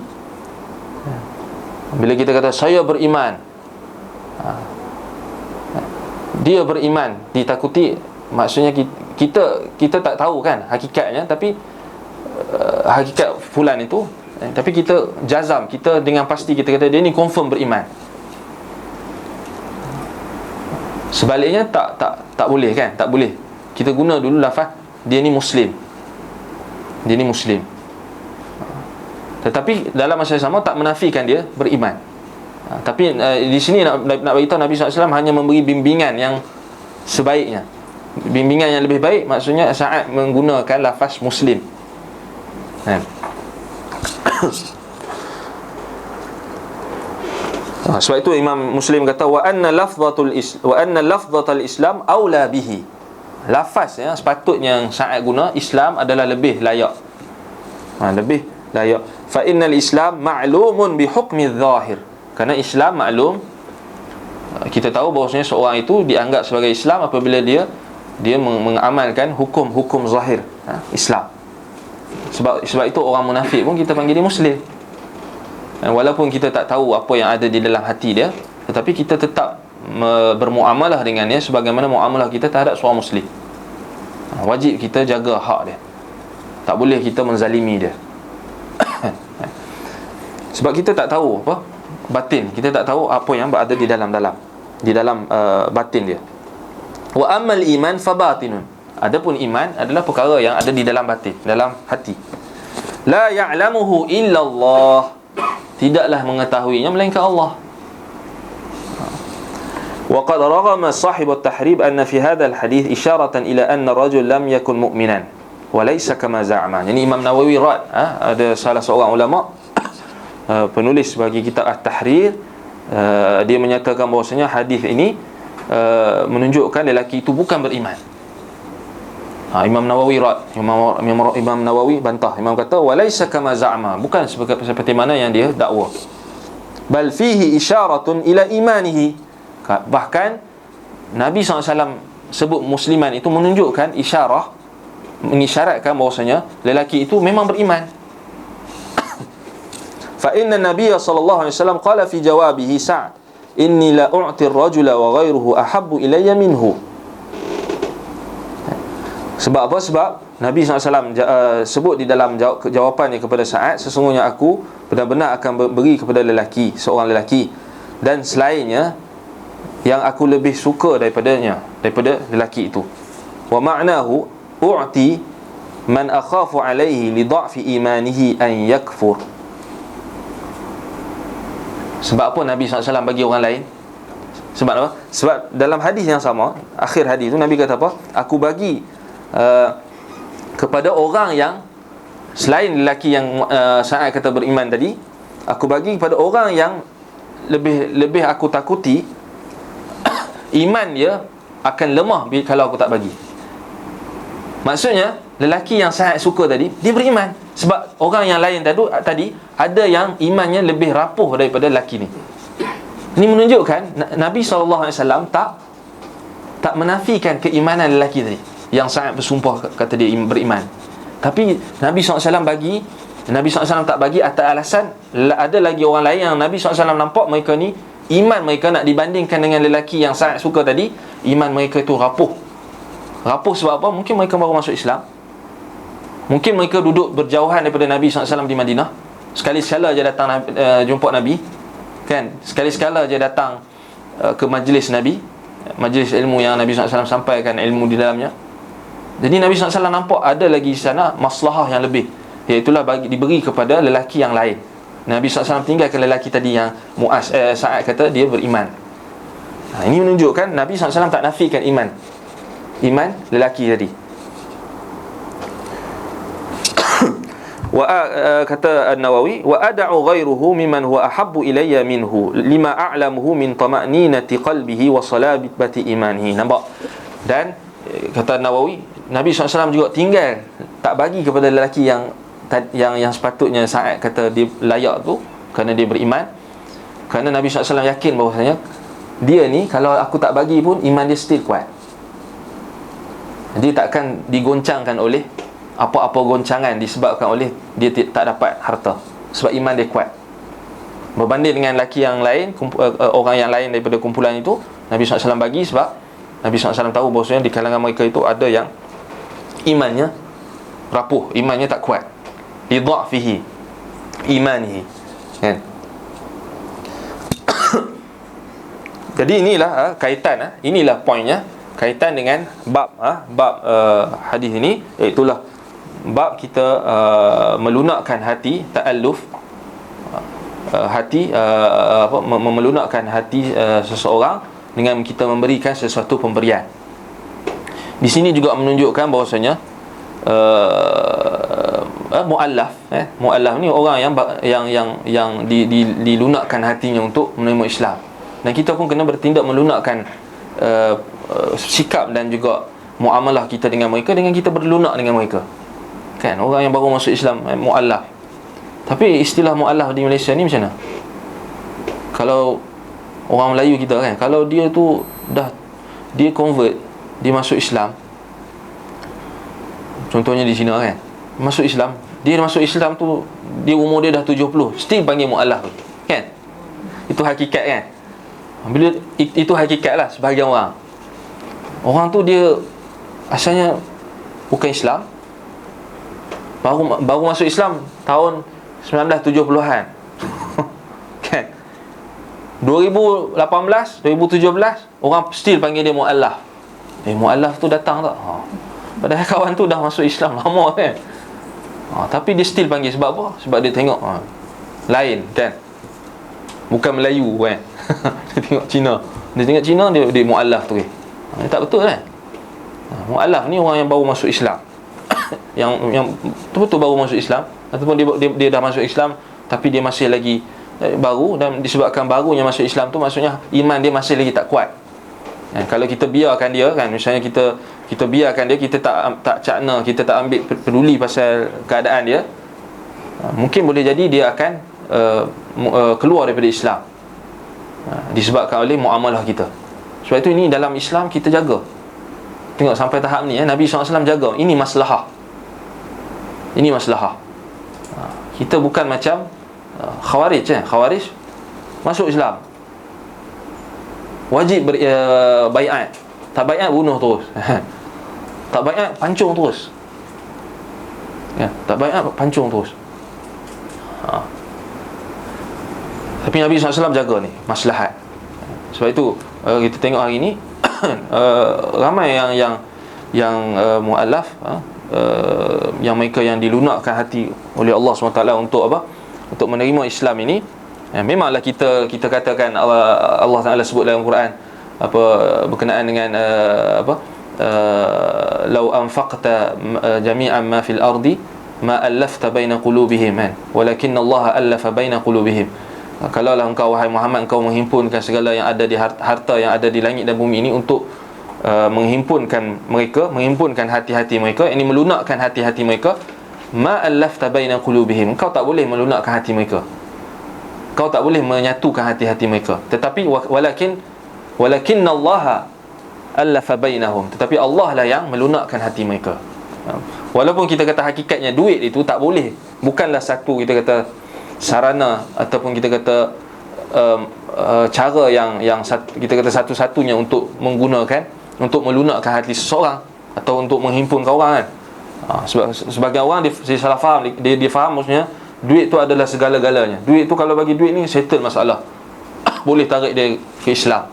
C: Bila kita kata saya beriman, dia beriman, ditakuti, maksudnya kita tak tahu kan hakikatnya, tapi hakikat fulan itu, tapi kita jazam, kita dengan pasti kita kata dia ni confirm beriman. Sebaliknya tak boleh kan? Tak boleh. Kita guna dulu lafaz dia ni Muslim. Dia ni Muslim. Tetapi dalam masa yang sama tak menafikan dia beriman. Tapi di sini nak beritahu Nabi SAW hanya memberi bimbingan yang sebaiknya. Bimbingan yang lebih baik maksudnya saat menggunakan lafaz Muslim. Sebab itu Imam Muslim kata wa anna lafzatul Islam aula bihi. Lafaz sepatutnya yang Sa'ad guna Islam adalah lebih layak. Lebih layak. Fa innal Islam ma'lumun bi hukmi zahir. Kerana Islam maklum, kita tahu bahawasanya seorang itu dianggap sebagai Islam apabila dia mengamalkan hukum-hukum zahir Islam. Sebab itu orang munafik pun kita panggil dia Muslim. Walaupun kita tak tahu apa yang ada di dalam hati dia, tetapi kita tetap bermuamalah dengannya sebagaimana muamalah kita terhadap seorang Muslim. Wajib kita jaga hak dia. Tak boleh kita menzalimi dia. Sebab kita tak tahu apa batin, kita tak tahu apa yang berada di dalam batin dia. Wa ammal iman fa batinun. Adapun iman adalah perkara yang ada di dalam batin, dalam hati. La ya'lamuhu illa Allah. Tidaklah mengetahuinya melainkan Allah. Wa qad raghama sahib at-tahrib anna fi hadha al-hadith isharatan ila anna ar-rajul lam yakun mu'minan wa laysa kama za'ama. Jadi Imam Nawawi ada salah seorang ulama penulis bagi kitab At-Tahrir, dia menyatakan bahawasanya hadis ini menunjukkan lelaki itu bukan beriman. Imam Nawawi bantah. Imam kata walaysa kama za'ama, bukan seperti mana yang dia dakwa. Bal fihi isyaratun ila imanihi. Bahkan Nabi SAW sebut musliman itu menunjukkan mengisyaratkan bahawasanya lelaki itu memang beriman. Fa inna Nabiy sallallahu alaihi wasallam qala fi jawabihi Sa'd, inni la u'ti ar-rajula wa ghayruhu ahabbu ilayya minhu. Sebab apa? Sebab Nabi SAW sebut di dalam jawapannya kepada Sa'ad, sesungguhnya aku benar-benar akan beri kepada seorang lelaki, dan selainnya yang aku lebih suka daripada lelaki itu. Wa ma'nahu u'ti man akhafu alaihi li dha'fi imanihi an yakfur. Sebab apa Nabi SAW bagi orang lain? Sebab apa? Sebab dalam hadis yang sama, akhir hadis tu Nabi kata apa? Aku bagi kepada orang yang selain lelaki yang Sa'ad kata beriman tadi, aku bagi kepada orang yang lebih aku takuti iman dia akan lemah kalau aku tak bagi. Maksudnya lelaki yang Sa'ad suka tadi, dia beriman. Sebab orang yang lain tadi ada yang imannya lebih rapuh daripada lelaki ni. Ini menunjukkan Nabi SAW tak menafikan keimanan lelaki tadi yang Sa'ad bersumpah kata dia beriman. Tapi Nabi SAW tak bagi atas alasan ada lagi orang lain yang Nabi SAW nampak mereka ni iman mereka nak dibandingkan dengan lelaki yang Sa'ad suka tadi, iman mereka tu rapuh. Rapuh sebab apa? Mungkin mereka baru masuk Islam. Mungkin mereka duduk berjauhan daripada Nabi SAW di Madinah. Sekali-sekala je datang jumpa Nabi, kan? Sekali-sekala je datang ke majlis Nabi, majlis ilmu yang Nabi SAW sampaikan ilmu di dalamnya. Jadi Nabi SAW nampak ada lagi di sana maslahah yang lebih, iaitulah diberi kepada lelaki yang lain. Nabi SAW tinggalkan lelaki tadi yang Sa'ad kata dia beriman. Ini menunjukkan Nabi SAW tak nafikan iman lelaki tadi. Kata An-Nawawi, wa ad'u ghairuhu mimman huwa ahabbu ilayya minhu lima a'lamuhu min tama'ninati qalbihi wa salabati imanihi. Nampak? Dan kata An-Nawawi, Nabi SAW juga tinggal, tak bagi kepada lelaki yang sepatutnya Sa'ad kata dia layak tu, kerana dia beriman. Kerana Nabi SAW yakin bahawasanya dia ni kalau aku tak bagi pun iman dia still kuat. Dia takkan digoncangkan oleh apa-apa goncangan disebabkan oleh dia tak dapat harta, sebab iman dia kuat. Berbanding dengan lelaki yang lain, orang yang lain daripada kumpulan itu, Nabi SAW bagi sebab Nabi SAW tahu bahawasanya di kalangan mereka itu ada yang imannya rapuh, imannya tak kuat, lidha'fihi imanihi, kan? Jadi inilah kaitan, inilah poinnya, kaitan dengan bab hadis ini, iaitulah bab kita melunakkan hati, ta'alluf hati, melunakkan hati seseorang dengan kita memberikan sesuatu pemberian. Di sini juga menunjukkan bahawasanya muallaf ni orang yang dilunakkan hatinya untuk menerima Islam. Dan kita pun kena bertindak melunakkan sikap dan juga muamalah kita dengan mereka, dengan kita berlunak dengan mereka, kan? Orang yang baru masuk Islam, muallaf. Tapi istilah muallaf di Malaysia ni macam mana? Kalau orang Melayu kita, kan, kalau dia tu dia convert, dia masuk Islam, contohnya di China, kan, masuk Islam, dia masuk Islam tu dia umur dia dah 70, still panggil muallaf, kan? Itu hakikat, kan? Bila itu hakikat lah sebahagian orang tu dia asalnya bukan Islam, baru masuk Islam tahun 1970-an kan, 2018, 2017 orang still panggil dia muallaf. Muallaf tu datang tak? Padahal kawan tu dah masuk Islam lama, kan? Tapi dia still panggil. Sebab apa? Sebab dia tengok lain, kan? Bukan Melayu, kan? Dia tengok Cina. Dia tengok Cina, dia muallaf tu, kan? Tak betul, kan? Muallaf ni orang yang baru masuk Islam. yang betul-betul baru masuk Islam, ataupun dia dah masuk Islam tapi dia masih lagi baru, dan disebabkan barunya masuk Islam tu maksudnya iman dia masih lagi tak kuat. Kalau kita biarkan dia, kan, misalnya kita biarkan dia, kita tak cakna, kita tak ambil peduli pasal keadaan dia, mungkin boleh jadi dia akan keluar daripada Islam, disebabkan oleh muamalah kita. Sebab itu ini dalam Islam kita jaga. Tengok sampai tahap ni, Nabi SAW jaga. Ini maslahah. Ini maslahah. Kita bukan macam Khawarij, Khawarij masuk Islam, wajib baiat. Tak baiat, bunuh terus. Tak baiat, pancung terus, ya, tak baiat, pancung terus. Tapi Nabi SAW jaga ni maslahat. Sebab itu kita tengok hari ni ramai yang muallaf, yang mereka yang dilunakkan hati oleh Allah SWT untuk apa? Untuk menerima Islam ini. Memanglah kita katakan Allah Taala sebut dalam Quran, apa berkenaan dengan law anfaqta jami'an ma fil ardi ma allafta baina qulubihim kan, walakin Allah allafa baina qulubihim. Kalaulah engkau wahai Muhammad, engkau menghimpunkan segala yang ada di harta yang ada di langit dan bumi ini untuk menghimpunkan mereka, menghimpunkan hati-hati mereka, ini melunakkan hati-hati mereka, ma allafta baina qulubihim, engkau tak boleh melunakkan hati mereka, kau tak boleh menyatukan hati-hati mereka. Tetapi walakin Allah allafa bainahum, tetapi Allah lah yang melunakkan hati mereka. Walaupun kita kata hakikatnya duit itu tak boleh, bukanlah satu kita kata sarana ataupun kita kata cara yang kita kata satu-satunya untuk menggunakan untuk melunakkan hati seseorang atau untuk menghimpunkan orang kan. Sebab sebagian orang dia salah faham, dia faham maksudnya duit tu adalah segala-galanya. Duit tu kalau bagi duit ni settle masalah. Boleh tarik dia ke Islam.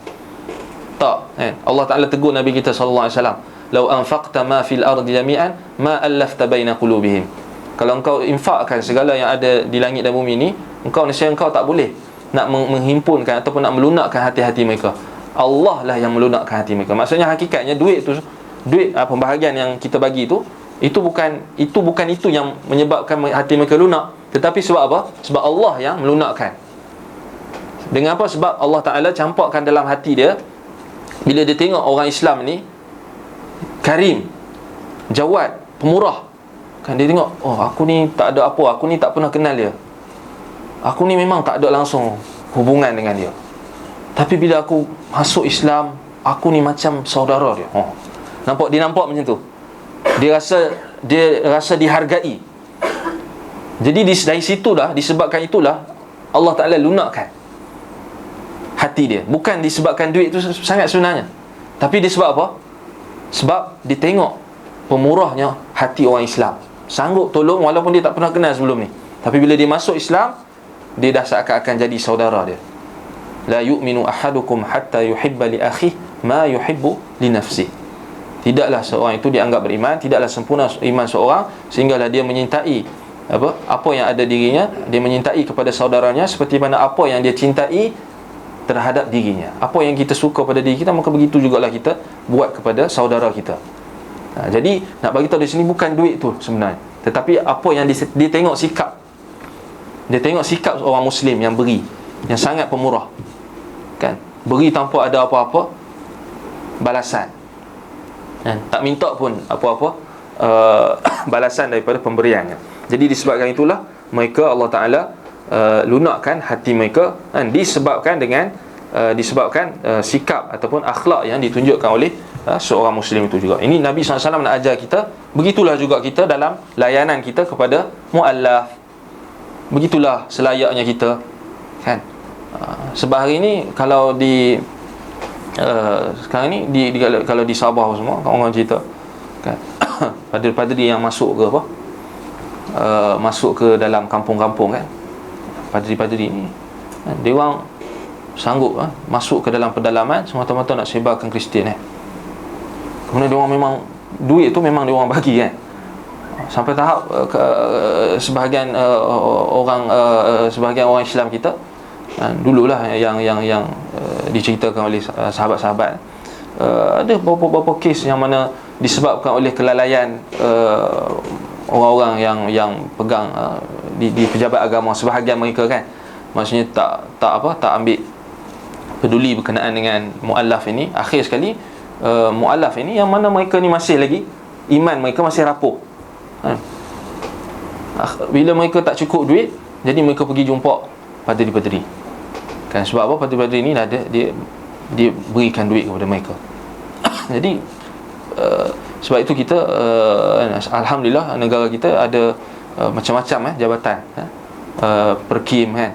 C: Tak, kan? Allah Taala tegur Nabi kita sallallahu alaihi wasallam, "Lau anfaqta ma fil ardi jami'an ma allafta baina qulubihim." Kalau engkau infakkan segala yang ada di langit dan bumi ni, engkau nescaya engkau tak boleh nak menghimpunkan ataupun nak melunakkan hati-hati mereka. Allah lah yang melunakkan hati mereka. Maksudnya hakikatnya duit pembahagian yang kita bagi itu bukan itu yang menyebabkan hati mereka lunak, tetapi sebab apa? Sebab Allah yang melunakkan. Dengan apa? Sebab Allah Ta'ala campakkan dalam hati dia, bila dia tengok orang Islam ni karim, jawad, pemurah kan, dia tengok, oh aku ni tak ada apa, aku ni tak pernah kenal dia, aku ni memang tak ada langsung hubungan dengan dia, tapi bila aku masuk Islam, aku ni macam saudara dia. Dia nampak macam tu. Dia rasa dihargai. Jadi dari situlah, disebabkan itulah Allah Ta'ala lunakkan hati dia. Bukan disebabkan duit tu sangat sebenarnya, tapi disebab apa? Sebab dia tengok pemurahnya hati orang Islam, sanggup tolong walaupun dia tak pernah kenal sebelum ni. Tapi bila dia masuk Islam, dia dah seakan-akan jadi saudara dia. La yu'minu ahadukum hatta yuhibba li akhihi ma yuhibbu li nafsihi. Tidaklah seorang itu dianggap beriman, tidaklah sempurna iman seorang sehinggalah dia menyintai apa yang ada dirinya, dia menyintai kepada saudaranya seperti mana apa yang dia cintai terhadap dirinya. Apa yang kita suka pada diri kita, maka begitu jugalah kita buat kepada saudara kita. Jadi nak bagi tahu di sini bukan duit tu sebenarnya, tetapi apa yang dia tengok sikap. Dia tengok sikap orang Muslim yang beri, yang sangat pemurah, kan? Beri tanpa ada apa-apa balasan, kan? Tak minta pun apa-apa balasan daripada pemberiannya. Jadi disebabkan itulah mereka Allah Ta'ala lunakkan hati mereka, kan? Disebabkan sikap ataupun akhlak yang ditunjukkan oleh seorang Muslim itu juga. Ini Nabi SAW nak ajar kita. Begitulah juga kita dalam layanan kita kepada mu'allaf. Begitulah selayaknya kita, kan? Sebab hari ni kalau sekarang ni kalau di Sabah semua orang cerita, kan? Padri-padri yang masuk ke masuk ke dalam kampung-kampung, kan? Padri-padri ni, kan? Dia orang sanggup masuk ke dalam pedalaman semata-mata nak sebarkan Kristian, Kemudian dia orang memang duit tu memang dia orang bagi, kan? Sampai tahap sebahagian orang Islam kita, dululah yang diceritakan oleh sahabat-sahabat, ada beberapa kes yang mana disebabkan oleh kelalaian orang-orang yang pegang di pejabat agama, sebahagian mereka, kan, maksudnya tak ambil peduli berkenaan dengan mu'allaf ini. Akhir sekali mu'allaf ini yang mana mereka ni masih lagi iman mereka masih rapuh, bila mereka tak cukup duit, jadi mereka pergi jumpa padri-padri, kan? Sebab apa? Padri-padri ni dia berikan duit kepada mereka. Jadi sebab itu kita alhamdulillah negara kita ada macam-macam jabatan, perkim, kan?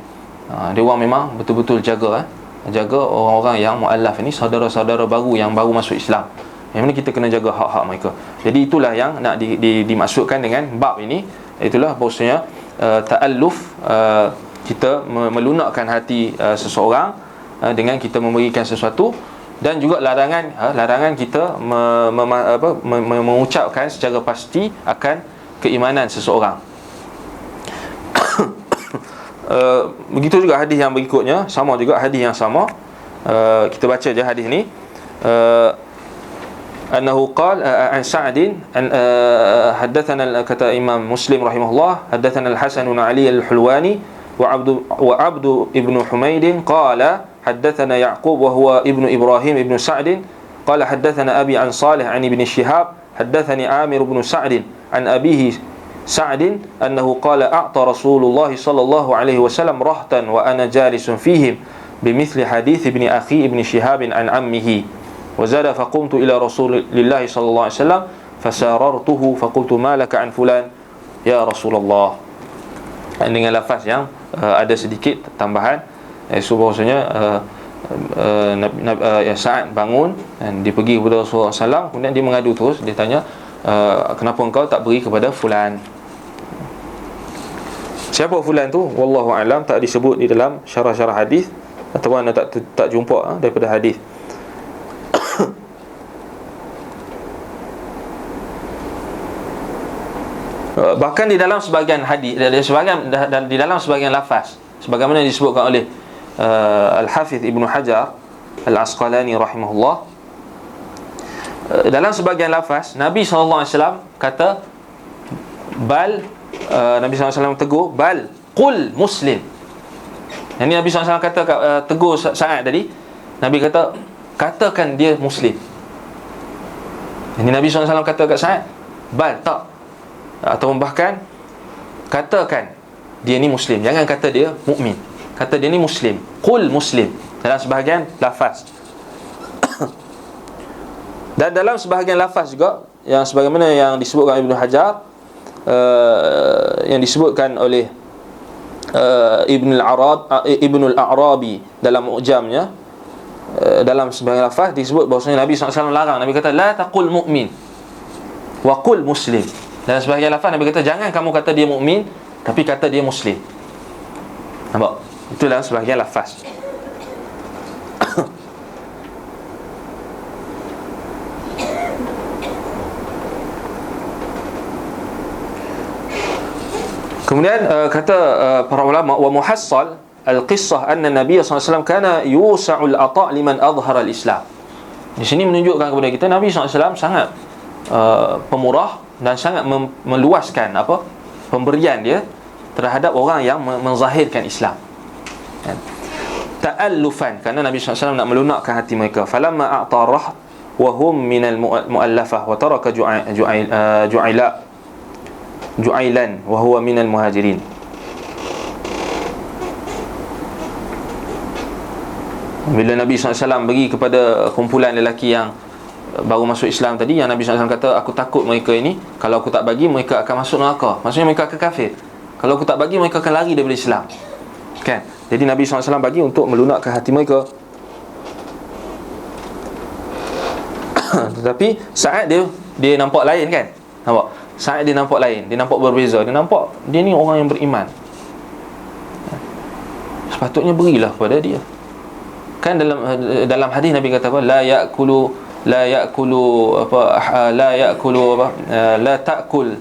C: Dia orang memang betul-betul jaga orang-orang yang mu'allaf ini, saudara-saudara baru yang baru masuk Islam, yang mana kita kena jaga hak-hak mereka. Jadi itulah yang nak dimaksudkan dengan bab ini. Itulah bahawasanya ta'alluf, kita melunakkan hati seseorang dengan kita memberikan sesuatu, dan juga larangan kita mengucapkan secara pasti akan keimanan seseorang. Begitu juga hadis yang berikutnya, sama juga hadis yang sama. Kita baca je hadis ni. أنه قال عن سعد حدثنا كتاب إمام مسلم رحمه الله حدثنا الحسن بن علي الحلواني وعبد ابن حميد قال حدثنا يعقوب وهو ابن إبراهيم ابن سعد قال حدثنا أبي عن صالح عن ابن شهاب حدثني عامر بن سعد عن أبيه سعد أنه قال أعطى رسول الله صلى الله عليه وسلم رهطا وأنا جالس فيهم بمثل حديث ابن أخي ابن شهاب عن عمه وزاد فقمت إلى رسول الله صلى الله عليه وسلم فساررته فقلت ما لك عن فلان يا رسول الله. Dengan lafaz yang ada sedikit tambahan, so bahawasanya Sa'ad bangun dan dia pergi kepada Rasulullah SAW, kemudian dia mengadu terus, dia tanya, kenapa engkau tak beri kepada fulan? Siapa fulan tu? Wallahu a'lam, tak disebut di dalam syarah-syarah hadis, atau anda tak jumpa daripada hadis. Bahkan di dalam sebahagian hadis, di dalam sebahagian lafaz, sebagaimana disebutkan oleh Al-Hafiz Ibnu Hajar Al-Asqalani rahimahullah, dalam sebahagian lafaz Nabi SAW kata bal, Nabi SAW tegur bal qul muslim. Yang ni Nabi SAW kata tegur Sa'ad tadi, Nabi kata katakan dia muslim. Yang ni Nabi SAW kata kat Sa'ad bal, tak, atau bahkan katakan dia ni muslim, jangan kata dia mukmin, kata dia ni muslim, qul muslim, dalam sebahagian lafaz. Dan dalam sebahagian lafaz juga, yang sebagaimana yang disebutkan Ibnu Hajar, yang disebutkan oleh Ibnu al-A'rabi dalam Mu'jamnya, dalam sebahagian lafaz disebut bahawasanya Nabi SAW larang. Nabi kata la taqul mu'min wa qul muslim. Dalam sebahagian lafaz Nabi kata jangan kamu kata dia mukmin, tapi kata dia muslim. Nampak? Itu dalam sebahagian lafaz. Kemudian kata para ulama, wa muhassal al-qissah anna Nabi SAW kana yusa'ul ata' liman adhara al-Islam. Di sini menunjukkan kepada kita Nabi SAW sangat pemurah dan sangat meluaskan pemberian dia terhadap orang yang menzahirkan Islam. Ta'allufan, kerana Nabi SAW nak melunakkan hati mereka. Falamma a'ta raht wa hum minal mu'allafah wa taraka Ju'ailan wa huwa minal muhajirin. Bila Nabi SAW bagi kepada kumpulan lelaki yang baru masuk Islam tadi, yang Nabi SAW kata aku takut mereka ini, kalau aku tak bagi mereka akan masuk neraka, maksudnya mereka akan kafir. Kalau aku tak bagi mereka akan lari daripada Islam, kan? Jadi Nabi SAW bagi untuk melunakkan hati mereka. Tetapi Sa'ad dia nampak lain, kan? Nampak? Sa'ad dia nampak lain, dia nampak berbeza, dia nampak dia ni orang yang beriman, sepatutnya berilah kepada dia. Kan dalam hadis Nabi kata apa? La ta'kul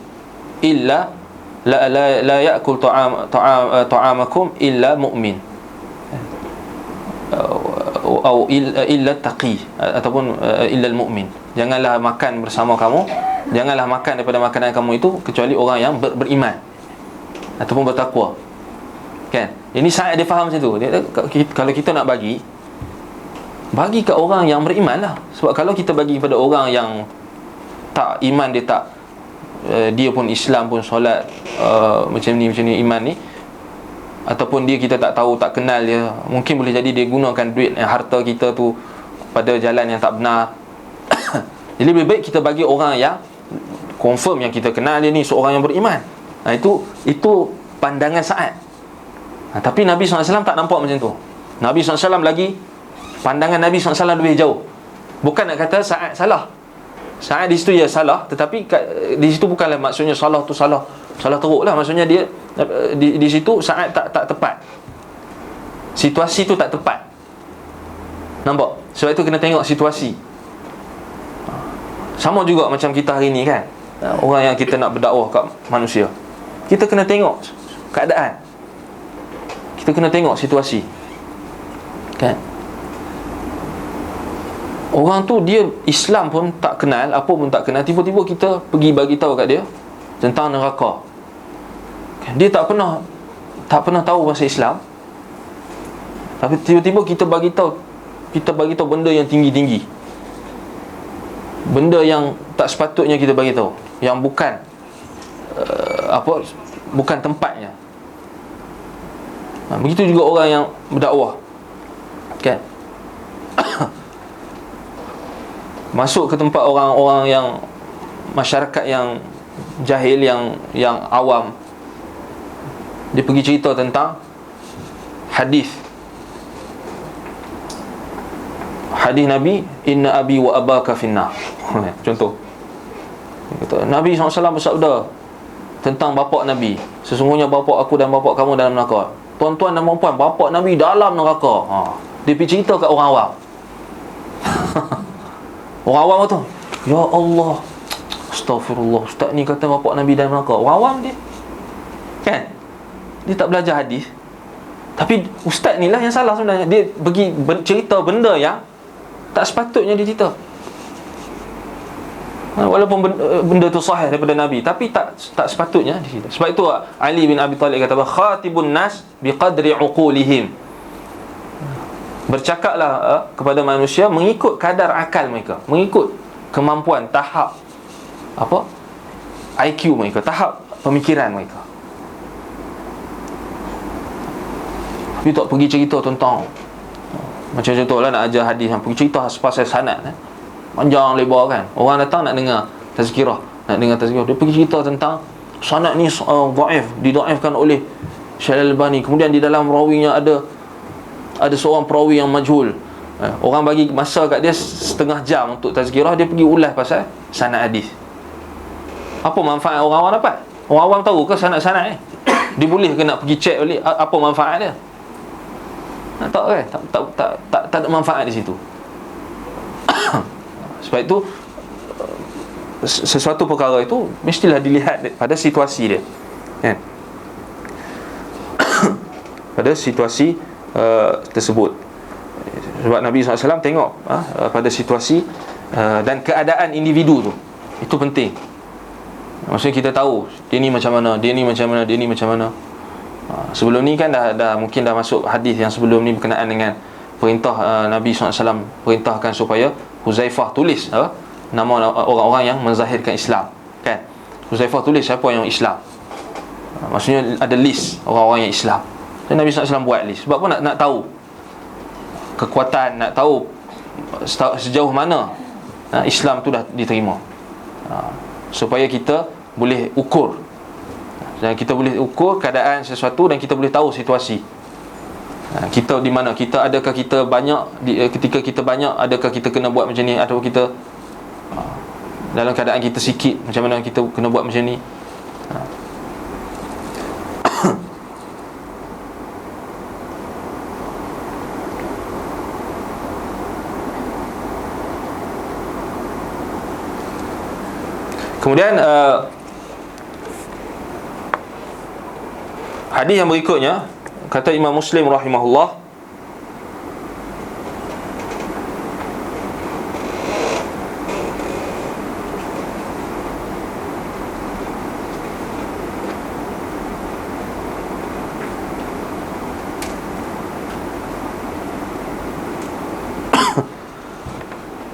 C: illa la ya'kul ta'amakum illa mu'min atau illa taqi, ataupun illa al-mu'min. Janganlah makan bersama kamu, janganlah makan daripada makanan kamu itu kecuali orang yang beriman ataupun bertakwa, kan? Ini saya dia faham macam tu. Kalau kita nak bagi ke orang yang beriman lah. Sebab kalau kita bagi kepada orang yang tak iman, dia tak dia pun Islam pun solat macam ni iman ni, ataupun dia kita tak tahu, tak kenal dia, mungkin boleh jadi dia gunakan duit harta kita tu pada jalan yang tak benar. Jadi lebih baik kita bagi orang yang confirm, yang kita kenal dia ni seorang yang beriman. Itu pandangan Sa'ad. Tapi Nabi SAW tak nampak macam tu. Nabi SAW lagi, pandangan Nabi SAW lebih jauh. Bukan nak kata Sa'ad salah. Sa'ad di situ ya salah, tetapi di situ bukanlah maksudnya salah tu salah teruk lah. Maksudnya dia di situ Sa'ad tak tepat. Situasi tu tak tepat. Nampak? Sebab itu kena tengok situasi. Sama juga macam kita hari ni, kan? Orang yang kita nak berdakwah kat manusia, kita kena tengok keadaan, kita kena tengok situasi, kan? Orang tu dia Islam pun tak kenal, apa pun tak kenal, tiba-tiba kita pergi bagi tahu kat dia tentang neraka. Dia tak pernah tahu pasal Islam, tapi tiba-tiba kita bagi tahu benda yang tinggi-tinggi, benda yang tak sepatutnya kita bagi tahu, yang bukan bukan tempatnya. Begitu juga orang yang berdakwah, kan? Masuk ke tempat orang-orang yang masyarakat yang jahil, yang awam, dia pergi cerita tentang hadis Nabi, inna abi wa abaka finnar. Contoh, Nabi SAW bersabda tentang bapak Nabi, sesungguhnya bapak aku dan bapak kamu dalam neraka. Tuan-tuan dan puan-puan, bapak Nabi dalam neraka. Dia pergi cerita kat orang awam. Orang awam tu, ya Allah, astaghfirullah, ustaz ni kata bapak Nabi dalam neraka. Orang awam dia, kan? Dia tak belajar hadis. Tapi ustaz ni lah yang salah sebenarnya. Dia pergi cerita benda yang tak sepatutnya dia cerita. Walaupun benda tu sahih daripada Nabi, tapi tak sepatutnya dia cerita. Sebab itu Ali bin Abi Talib kata, khatibun nas biqadri uqulihim. Bercakaplah kepada manusia mengikut kadar akal mereka, mengikut kemampuan, tahap IQ mereka, tahap pemikiran mereka. Tapi tak pergi cerita tentang, macam contohlah nak ajar hadis, pergi cerita pasal sanad, panjang lebar kan. Orang datang nak dengar tazkirah, dia pergi cerita tentang sanad ni dhaif, didaifkan oleh Syekh Al-Albani. Kemudian di dalam rawinya ada seorang perawi yang majhul. Orang bagi masa kat dia setengah jam untuk tazkirah, dia pergi ulas pasal sanad hadis. Apa manfaat orang awam dapat? Orang awam tahu ke sanad-sanad dia boleh ke nak pergi check balik apa manfaat dia? Tak kan? Tak ada manfaat di situ. Sebab itu sesuatu perkara itu mestilah dilihat pada situasi dia, kan? Pada situasi tersebut. Sebab Nabi SAW tengok pada situasi dan keadaan individu tu. Itu penting. Maksudnya kita tahu dia ni macam mana, dia ni macam mana, dia ni macam mana. Sebelum ni kan dah mungkin dah masuk hadis yang sebelum ni berkenaan dengan perintah Nabi SAW perintahkan supaya Huzaifah tulis nama orang-orang yang menzahirkan Islam, kan? Huzaifah tulis siapa yang Islam. Maksudnya ada list orang-orang yang Islam. Dan Nabi SAW buat list. Sebab apa? Nak tahu kekuatan, nak tahu sejauh mana Islam tu dah diterima, supaya kita boleh ukur, dan kita boleh ukur keadaan sesuatu, dan kita boleh tahu situasi kita di mana. Kita adakah kita banyak ketika kita banyak, adakah kita kena buat macam ni, atau kita dalam keadaan kita sikit, macam mana kita kena buat macam ni. Kemudian hadis yang berikutnya, kata Imam Muslim rahimahullah,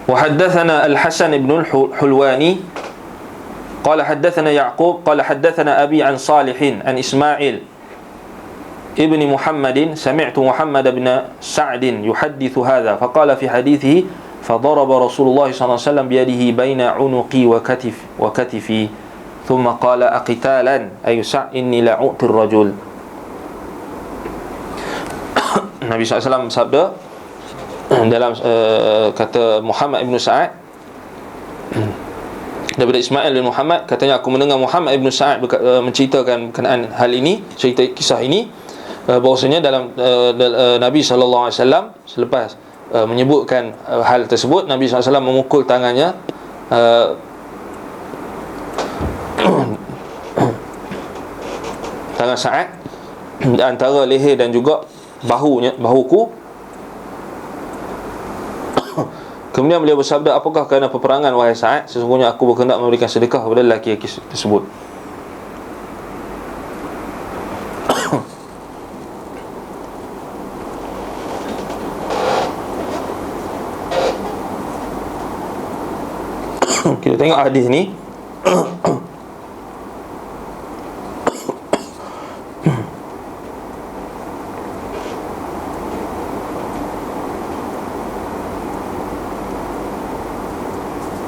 C: وحدثنا الحسن بن الحلواني قال حدثنا يعقوب قال حدثنا أبي عن صالح عن إسماعيل ابن محمد سمعت محمد بن سعد يحدث هذا فقال في حديثه فضرب رسول الله صلى الله عليه وسلم بيده بين عنقي وكتفي ثم قال أقتالا أي سع إني لأعطي الرجل. Nabi SAW sabda dalam kata Muhammad ibn Sa'ad daripada Ismail bin Muhammad, katanya aku mendengar Muhammad ibn Sa'ad menceritakan berkenaan hal ini, cerita kisah ini, bahawasanya dalam Nabi SAW selepas menyebutkan hal tersebut, Nabi SAW memukul tangannya tangan Sa'ad antara leher dan juga bahuku. Kemudian beliau bersabda, apakah kerana peperangan wahai Sa'ad? Sesungguhnya aku berkehendak memberikan sedekah kepada lelaki tersebut. Kita tengok hadis ni.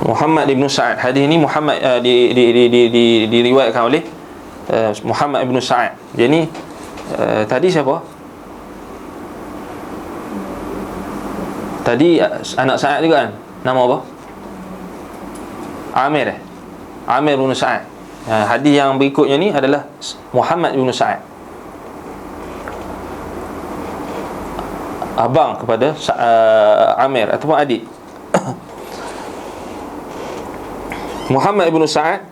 C: Muhammad ibn Sa'ad. Hadis ini Muhammad diriwayatkan oleh Muhammad ibn Sa'ad. Jadi tadi siapa? Tadi anak Sa'ad juga kan? Nama apa? Amir. Amir ibn Sa'ad. Hadis yang berikutnya ni adalah Muhammad ibn Sa'ad, abang kepada Amir ataupun adik. Muhammad ibn Sa'ad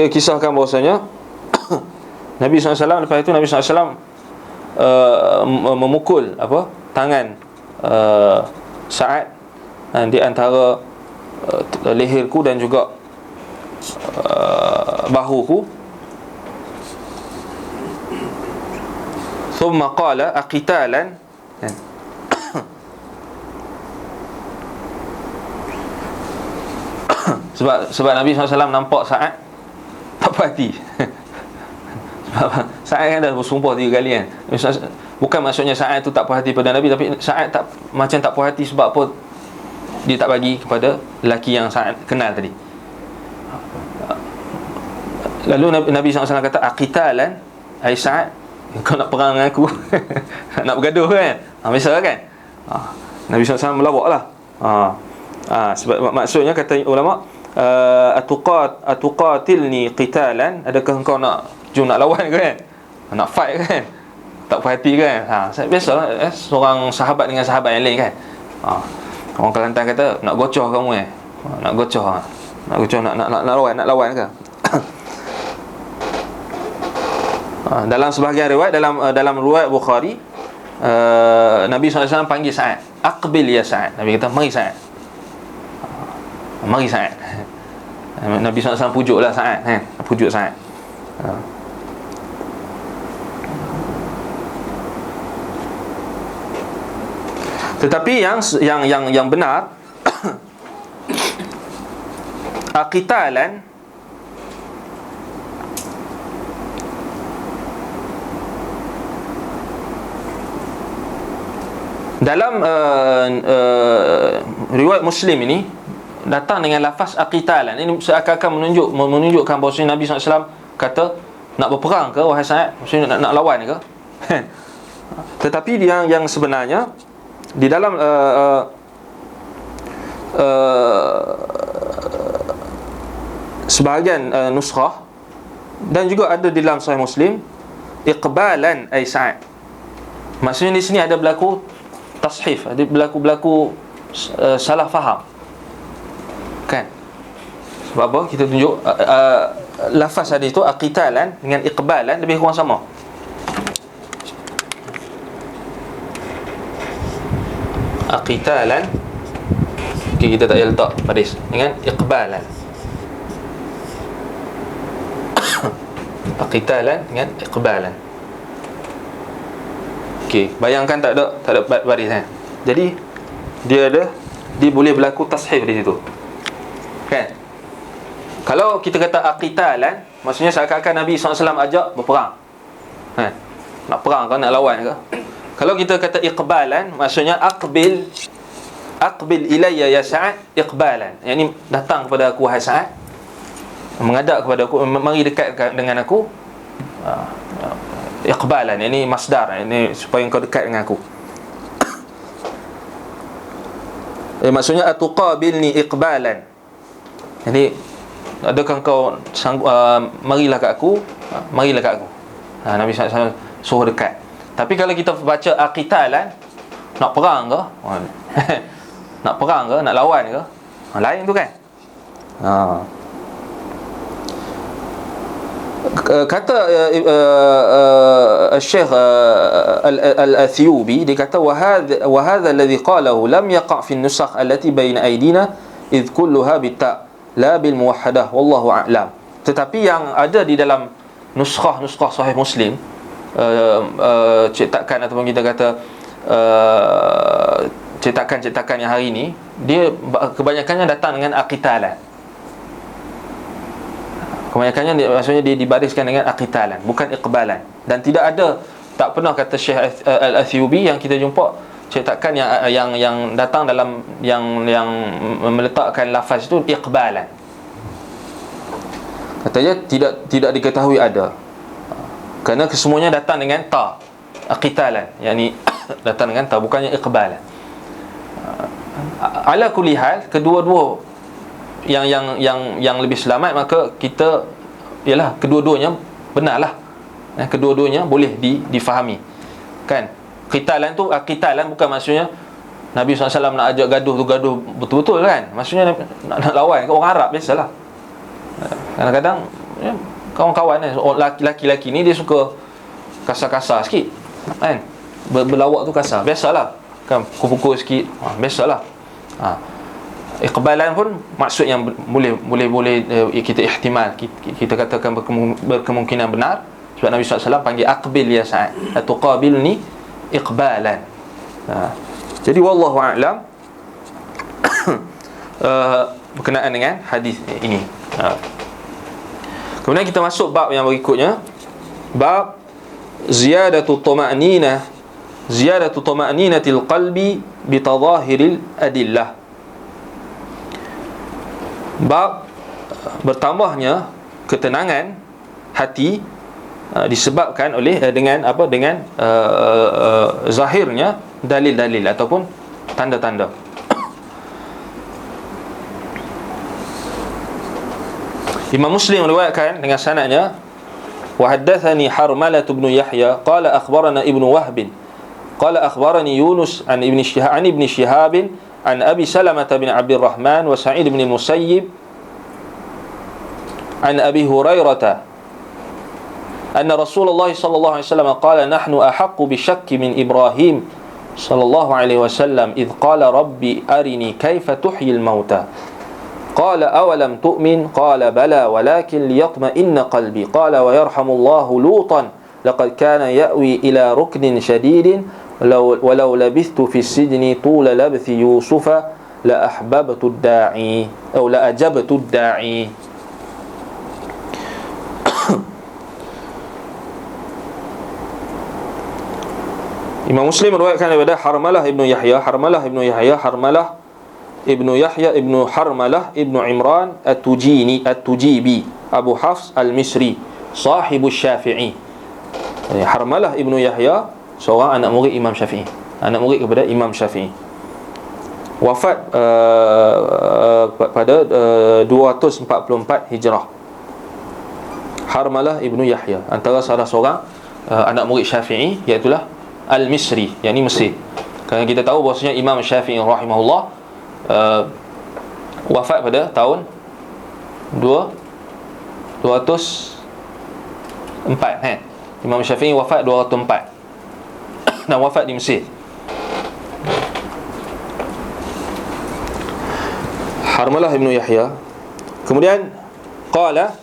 C: kisahkan bahwasanya Nabi SAW, lepas itu Nabi SAW memukul tangan Sa'ad di antara leherku dan juga bahuku. Thumma qala aqitalan. Sebab Nabi SAW nampak Sa'ad tak puas hati. Sebab Sa'ad kan dah bersumpah 3 kali kan. Bukan maksudnya Sa'ad tu tak puas hati pada Nabi, tapi Sa'ad macam tak puas hati sebab apa? Dia tak bagi kepada lelaki yang Sa'ad kenal tadi. Lalu Nabi SAW kata aqitalan, ai Sa'ad, kau nak perang dengan aku? Nak bergaduh kan? Biasa kan? Nabi SAW melawak lah. Sebab maksudnya kata ulama, atuqatilni qitalan, adakah engkau nak lawan ke kan? Nak fight kan? Tak puas hati kan? Biasalah seorang sahabat dengan sahabat yang lain kan? Orang Kelantan kata nak gocoh kamu nak gocoh. Nak lawan ke? Dalam sebahagian riwayat, dalam riwayat Bukhari, Nabi SAW panggil Sa'ad, aqbil ya Sa'ad. Nabi kata, mari Sa'ad. Mari Sa'ad. Nabi SAW pujuklah Sa'ad, pujuk Sa'ad. Tetapi yang benar aqitalan dalam riwayat Muslim ini datang dengan lafaz aqitalan. Ini seakan-akan menunjukkan bahawa Nabi SAW kata nak berperang ke wahai Sa'ad, maksudnya nak lawan ke. Tetapi yang sebenarnya di dalam sebahagian nuskhah dan juga ada di dalam Sahih Muslim, iqbalan ay Sa'ad. Maksudnya di sini ada berlaku tashif, ada berlaku salah faham kan. Sebab apa? Kita tunjuk lafaz hadis tu aqitalan dengan iqbalan lebih kurang sama. Aqitalan, okay, kita tak payah letak baris, dengan iqbalan. Aqitalan dengan iqbalan. Okey, bayangkan tak ada baris kan. Jadi dia boleh berlaku tashif di situ. Kan? Kalau kita kata aqitalan, maksudnya seakan-akan Nabi SAW ajak berperang. Kan? Nak perang ke, nak lawan ke? Kalau kita kata iqbalan, maksudnya aqbil ilayya ya Sa'ad iqbalan. Yang ni datang kepada aku wahai Sa'ad, menghadap kepada aku, mari dekat dengan aku. Iqbalan, ini masdar, ini supaya engkau dekat dengan aku. Maksudnya atuqabilni iqbalan. Jadi adakah engkau marilah kat aku, marilah kat aku. Nabi SAW suruh dekat. Tapi kalau kita baca aqitalan, nak perang ke? Nak perang ke? Nak lawan ke? Lain tu kan? Kata Syekh Al-Athiyubi, dia kata wa hadha alladhi qalahu lam yaqa' fi an-nusakh allati bayna aydina idh kulluha bita la bil muwahhadah wallahu a'lam. Tetapi yang ada di dalam nuskah sahih Muslim, cetakan ataupun kita kata cetakan yang hari ni, dia kebanyakannya datang dengan aqitalan. Kebanyakannya maksudnya dia dibariskan dengan aqitalan, bukan iqbalan. Dan tak pernah kata Syekh Al-Athiyubi yang kita jumpa cetakan yang datang dalam yang meletakkan lafaz itu iqbalan. Katanya tidak diketahui ada. Kerana kesemuanya datang dengan ta, qitalan, yakni datang dengan ta, bukannya iqbalan. Ala kulli hal, kedua-dua yang lebih selamat, maka kita ialah kedua-duanya benarlah. Kedua-duanya boleh difahami. Kan? Qitalan tu, qitalan bukan maksudnya Nabi SAW nak ajak gaduh tu gaduh betul-betul kan. Maksudnya nak lawan kat orang Arab biasalah. Kadang-kadang kawan-kawan laki-laki ni dia suka kasar-kasar sikit kan, berlawak tu kasar, biasalah kan, pukul-pukul sikit, biasalah. Iqbalan pun maksud yang boleh kita ihtimal, kita katakan berkemungkinan benar, sebab Nabi SAW panggil aqbil ya Sa'ad, atuqabilni iqbalan. Jadi wallahu a'lam berkenaan dengan hadis ini. Kemudian kita masuk bab yang berikutnya, bab ziyadatu tuma'ninatil qalbi bitadahiril adillah. Bab bertambahnya ketenangan hati disebabkan oleh dengan zahirnya dalil-dalil ataupun tanda-tanda. Imam Muslim meriwayatkan dengan sanadnya, wa haddatsani Harmalah bin Yahya qala akhbarana Ibnu Wahb qala akhbarani Yunus an Ibn Shihab an Abi Salamah bin Abdurrahman wa Sa'id bin Musayyib an Abi Hurairah anna Rasulullah sallallahu alaihi wasallam qala nahnu ahaqqu bisyakki min Ibrahim sallallahu alaihi wasallam idh qala rabbi arini kaifa tuhyil mauta. قال أولم تؤمن قال بلى ولكن ليطمئن قلبي قال ويرحم الله لوطا لقد كان يأوي إلى ركن شديد ولو لبثت في السجن طول لبث يوسف لأحببت الداعي أو لأجبت الداعي. Imam Muslim meriwayatkan daripada Harmalah ibnu Yahya ibnu Harmalah ibnu Imran At-Tujibi Abu Hafs Al-Misri sahibu Syafi'i. Harmalah ibnu Yahya seorang anak murid Imam Syafi'i, anak murid kepada Imam Syafi'i. Wafat pada 244 Hijrah. Harmalah ibnu Yahya antara salah seorang anak murid Syafi'i, iaitulah Al-Misri, yakni Mesir. Kerana kita tahu bahawasanya Imam Syafi'i rahimahullah wafat pada tahun 204 kan. Imam Syafi'i wafat 204 dan wafat di Mesir. Harmalah ibnu Yahya. Kemudian qala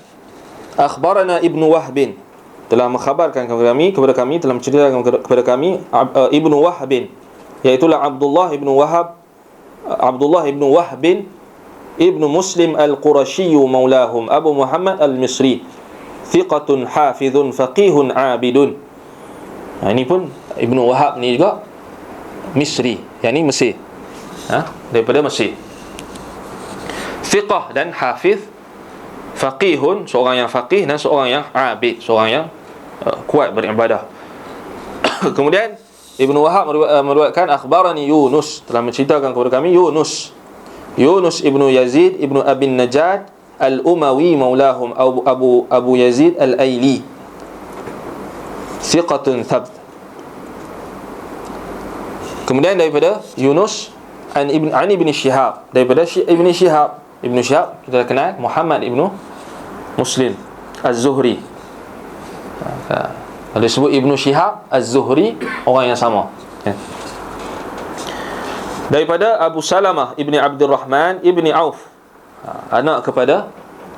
C: akhbarana Ibnu Wahb, telah mengkhabarkan kepada kami telah menceritakan kepada kami Ibnu Wahb, iaitulah Abdullah ibnu Wahb ibnu Muslim al-Qurasyi maulahum Abu Muhammad al-Misri, thiqatun hafizun faqihun abidun. Ini pun Ibnu Wahab ni juga Misri, yakni Mesir, daripada Mesir. Thiqah dan hafiz, faqihun seorang yang faqih dan seorang yang abid, seorang yang kuat beribadah. Kemudian Ibnu Wahab meriwayatkan akhbarani Yunus, telah menceritakan kepada kami Yunus ibnu Yazid ibnu Abin Najad al-Umawi maulahum Abu Yazid al-Aili, thiqatun thabt. Kemudian daripada Yunus an Ibn Shihab, daripada Ibn Shihab kita kenal Muhammad ibnu Muslim Az-Zuhri Ada disebut Ibnu Syihab Az-Zuhri, orang yang sama. Daripada Abu Salamah ibni Abdurrahman ibni Auf, anak kepada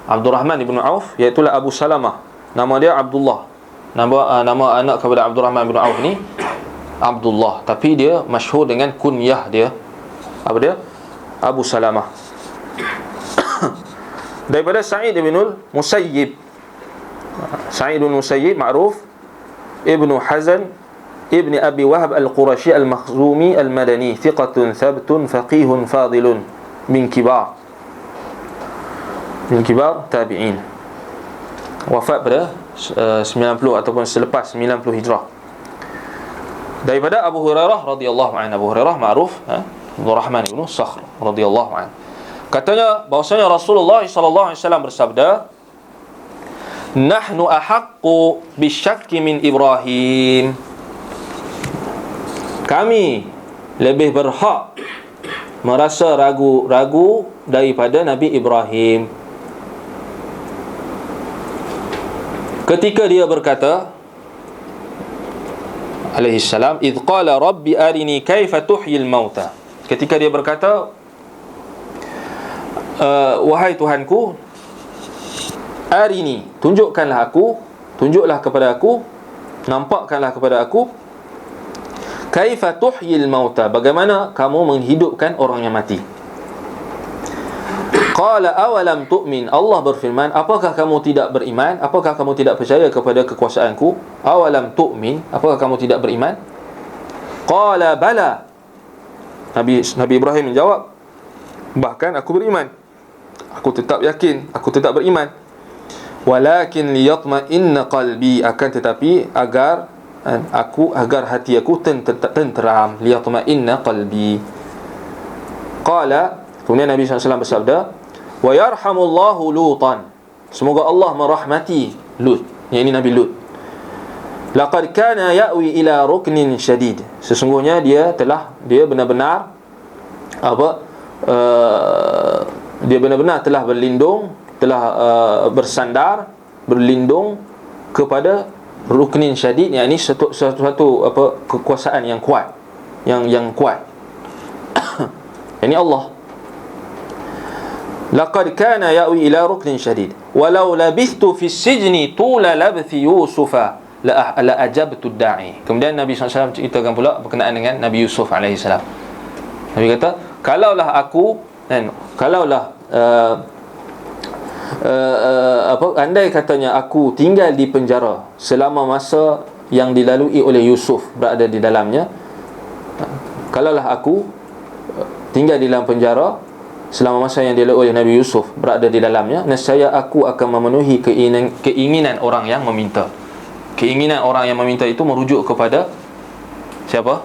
C: Abdurrahman ibni Auf, iaitulah Abu Salamah. Nama dia Abdullah. Nama anak kepada Abdurrahman ibni Auf ni Abdullah, tapi dia masyhur dengan kunyah dia. Apa dia? Abu Salamah. Daripada Sa'id bin Musayyib. Sa'id bin Musayyib ma'ruf, Ibnu Hazan Ibni Abi Wahab Al-Qurashi Al-Makhzumi Al-Madani, thiqatun thabtun faqihun fadilun, min kibar tabi'in. Wafat pada 90 ataupun selepas 90 Hijrah. Daripada Abu Hurairah radhiyallahu anhu. Abu Hurairah ma'ruf, Abdul Rahman bin Sakhr radhiyallahu anhu. Katanya bahwasanya Rasulullah sallallahu alaihi wasallam bersabda, "Nahnu ahaqqu bisyakki min Ibrahim." Kami lebih berhak merasa ragu-ragu daripada Nabi Ibrahim ketika dia berkata alaihi salam, "Idz qala rabbi arini kaifa tuhyil mauta." Ketika dia berkata, wahai Tuhanku, arini, tunjuklah kepada aku, nampakkanlah kepada aku, kaifa tuhyil mauta, bagaimana kamu menghidupkan orang yang mati. Qala awalam tu'min, Allah berfirman, apakah kamu tidak beriman? Apakah kamu tidak percaya kepada kekuasaanku? Awalam tu'min, apakah kamu tidak beriman? Qala bala, Nabi Ibrahim menjawab, bahkan aku beriman, aku tetap yakin, aku tetap beriman. Walakin liyatma'inna qalbi, akan tetapi agar hati aku tenteram, liyatma'inna qalbi. Qala, kemudian Nabi SAW bersabda, wa yarhamullahu Lutan, semoga Allah merahmati Lut, yang ini Nabi Lut. Laqad kana ya'wi ila ruknin syadid, sesungguhnya dia benar-benar dia benar-benar telah berlindung, bersandar, berlindung kepada ruknin syadid, yakni suatu kekuasaan yang kuat, yang kuat. Ini Allah. Laqad kana ya'wi ila ruknin syadid walau labithtu fi sijni tula labthi Yusufa la ajabtu da'i. Kemudian Nabi SAW ceritakan pula berkenaan dengan Nabi Yusuf AS. Nabi kata, andai katanya aku tinggal di penjara selama masa yang dilalui oleh Yusuf berada di dalamnya, kalaulah aku tinggal di dalam penjara selama masa yang dilalui oleh Nabi Yusuf berada di dalamnya, nescaya aku akan memenuhi keinginan orang yang meminta. Keinginan orang yang meminta itu merujuk kepada siapa?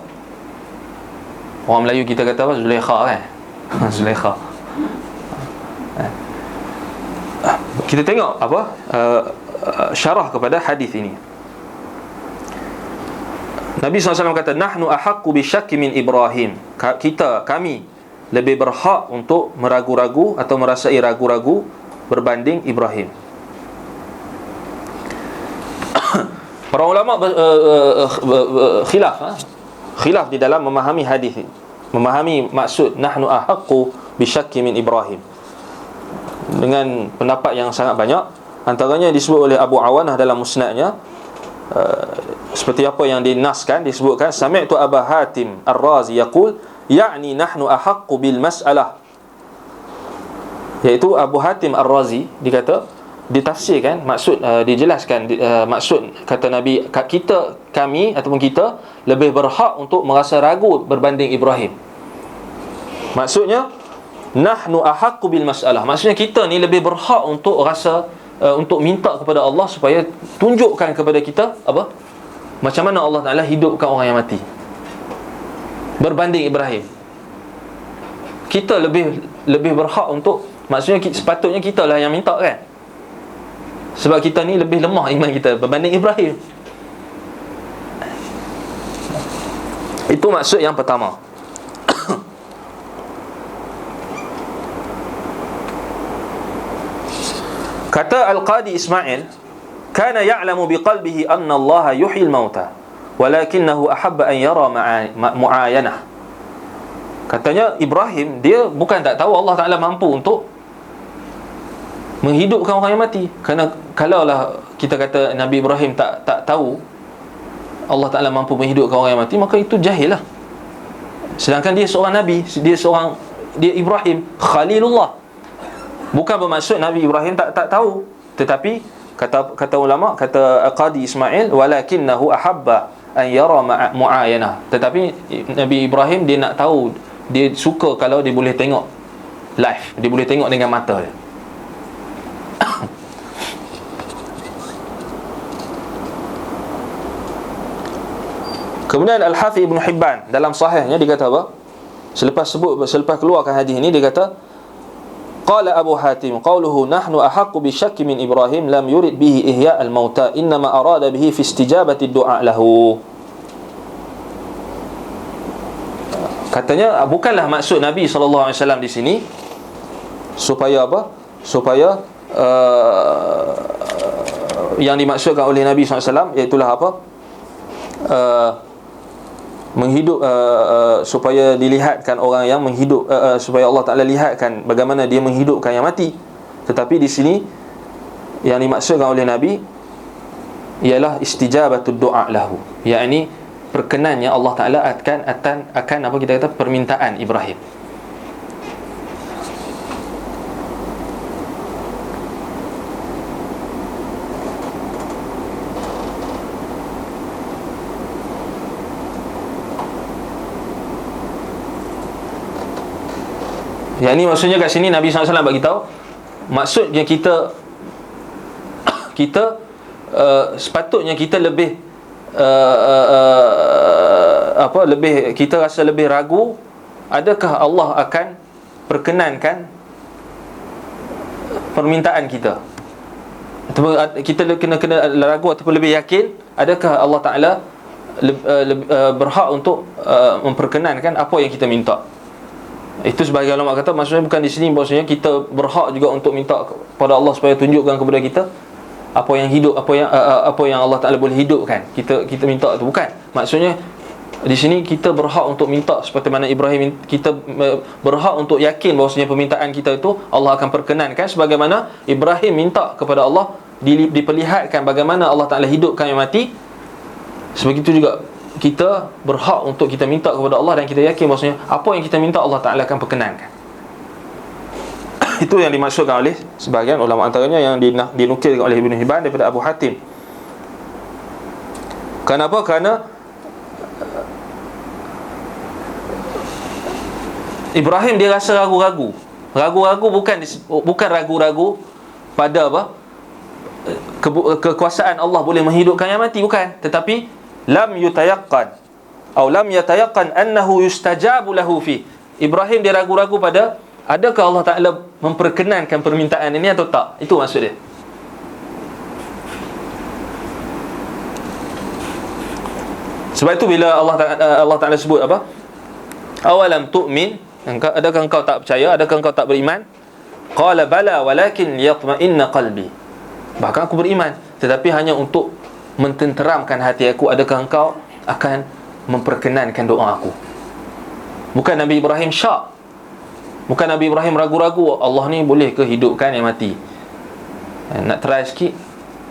C: Orang Melayu kita kata apa? Zulaikha kan? Zulaikha. Kita tengok syarah kepada hadis ini. Nabi SAW kata, nahnu ahaqqu bisyakki min Ibrahim, kami lebih berhak untuk meragu-ragu atau merasai ragu-ragu berbanding Ibrahim. Para ulama khilaf di dalam memahami hadis ini, memahami maksud nahnu ahaqqu bisyakki min Ibrahim, dengan pendapat yang sangat banyak. Antaranya disebut oleh Abu Awanah dalam musnadnya, seperti apa yang dinaskan, disebutkan sami'tu Aba Hatim Ar-Razi yaqul ya'ni nahnu ahaqqu bil mas'alah, iaitu Abu Hatim Ar-Razi ditafsirkan, maksud dijelaskan, maksud kata Nabi, kami ataupun kita lebih berhak untuk merasa ragu berbanding Ibrahim. Maksudnya nahnu ahaqqu bil mas'alah, maksudnya kita ni lebih berhak untuk rasa untuk minta kepada Allah supaya tunjukkan kepada kita macam mana Allah Ta'ala hidupkan orang yang mati berbanding Ibrahim. Kita lebih berhak untuk, maksudnya sepatutnya kita lah yang minta kan, sebab kita ni lebih lemah iman kita berbanding Ibrahim. Itu maksud yang pertama. Kata Al-Qadi Ismail, kana ya'lamu biqalbihi anna Allah yuhyil mauta walakinahu ahabba an yara mu'ayanah. Katanya Ibrahim, dia bukan tak tahu Allah Ta'ala mampu untuk menghidupkan orang yang mati. Kerana kalaulah kita kata Nabi Ibrahim tak tahu Allah Ta'ala mampu menghidupkan orang yang mati, maka itu jahil lah. Sedangkan dia seorang Nabi, dia Ibrahim Khalilullah. Bukan bermaksud Nabi Ibrahim tak tahu, tetapi kata ulama, kata Qadi Ismail, walakinnahu ahabba an yara mu'ayanah. Tetapi Nabi Ibrahim dia nak tahu, dia suka kalau dia boleh tengok live, dia boleh tengok dengan mata dia. Kemudian Al-Hafiz Ibn Hibban dalam sahihnya dia kata apa? Selepas keluarkan hadis ini, dia kata, qala Abu Hatim qawluhu nahnu ahaqqu bi syakki min Ibrahim lam yurid bihi ihya' al-mauta innama arada bihi fi istijabati du'a lahu. Katanya bukanlah maksud Nabi SAW di sini supaya apa? Supaya yang dimaksudkan oleh Nabi SAW iaitulah apa? Menghidup, supaya dilihatkan orang yang menghidup, supaya Allah Ta'ala lihatkan bagaimana dia menghidupkan yang mati. Tetapi di sini yang dimaksudkan oleh Nabi ialah istijabatud du'a lahu, yakni perkenannya Allah Ta'ala akan apa kita kata, permintaan Ibrahim. Yang ini maksudnya kat sini Nabi SAW bagi tahu, maksudnya kita sepatutnya kita lebih lebih kita rasa lebih ragu, adakah Allah akan perkenankan permintaan kita, ataupun kita kena ragu ataupun lebih yakin adakah Allah Ta'ala berhak untuk memperkenankan apa yang kita minta. Itu sebahagian ulama kata maksudnya bukan di sini maksudnya kita berhak juga untuk minta kepada Allah supaya tunjukkan kepada kita apa yang hidup, apa yang Allah Ta'ala boleh hidupkan. Kita minta tu bukan. Maksudnya di sini kita berhak untuk minta seperti mana Ibrahim, kita berhak untuk yakin bahawasanya permintaan kita itu Allah akan perkenankan, sebagaimana Ibrahim minta kepada Allah diperlihatkan bagaimana Allah Ta'ala hidupkan yang mati. Sebegitu juga kita berhak untuk kita minta kepada Allah dan kita yakin bahawasanya apa yang kita minta Allah Ta'ala akan perkenankan. Itu yang dimaksudkan oleh sebahagian ulama, antaranya yang dinukilkan oleh Ibn Hibban daripada Abu Hatim. Kenapa? Kerana Ibrahim dia rasa ragu-ragu. Ragu-ragu bukan ragu-ragu pada apa? Kekuasaan Allah boleh menghidupkan yang mati, bukan. Tetapi lam yutayaqqan atau lam yatayaqqan annahu yustajabu lahu fi. Ibrahim dia ragu-ragu pada adakah Allah Ta'ala memperkenankan permintaan ini atau tak. Itu maksud dia. Sebab itu bila Allah Ta'ala sebut apa? Awalam tu'min, adakah engkau tak percaya, adakah engkau tak beriman? Qala bala walakin liyatma'inna qalbi. Bahkan aku beriman, tetapi hanya untuk mententeramkan hati aku. Adakah engkau akan memperkenankan doa aku? Bukan Nabi Ibrahim syak, bukan Nabi Ibrahim ragu-ragu Allah ni boleh ke hidupkan yang mati. Nak try sikit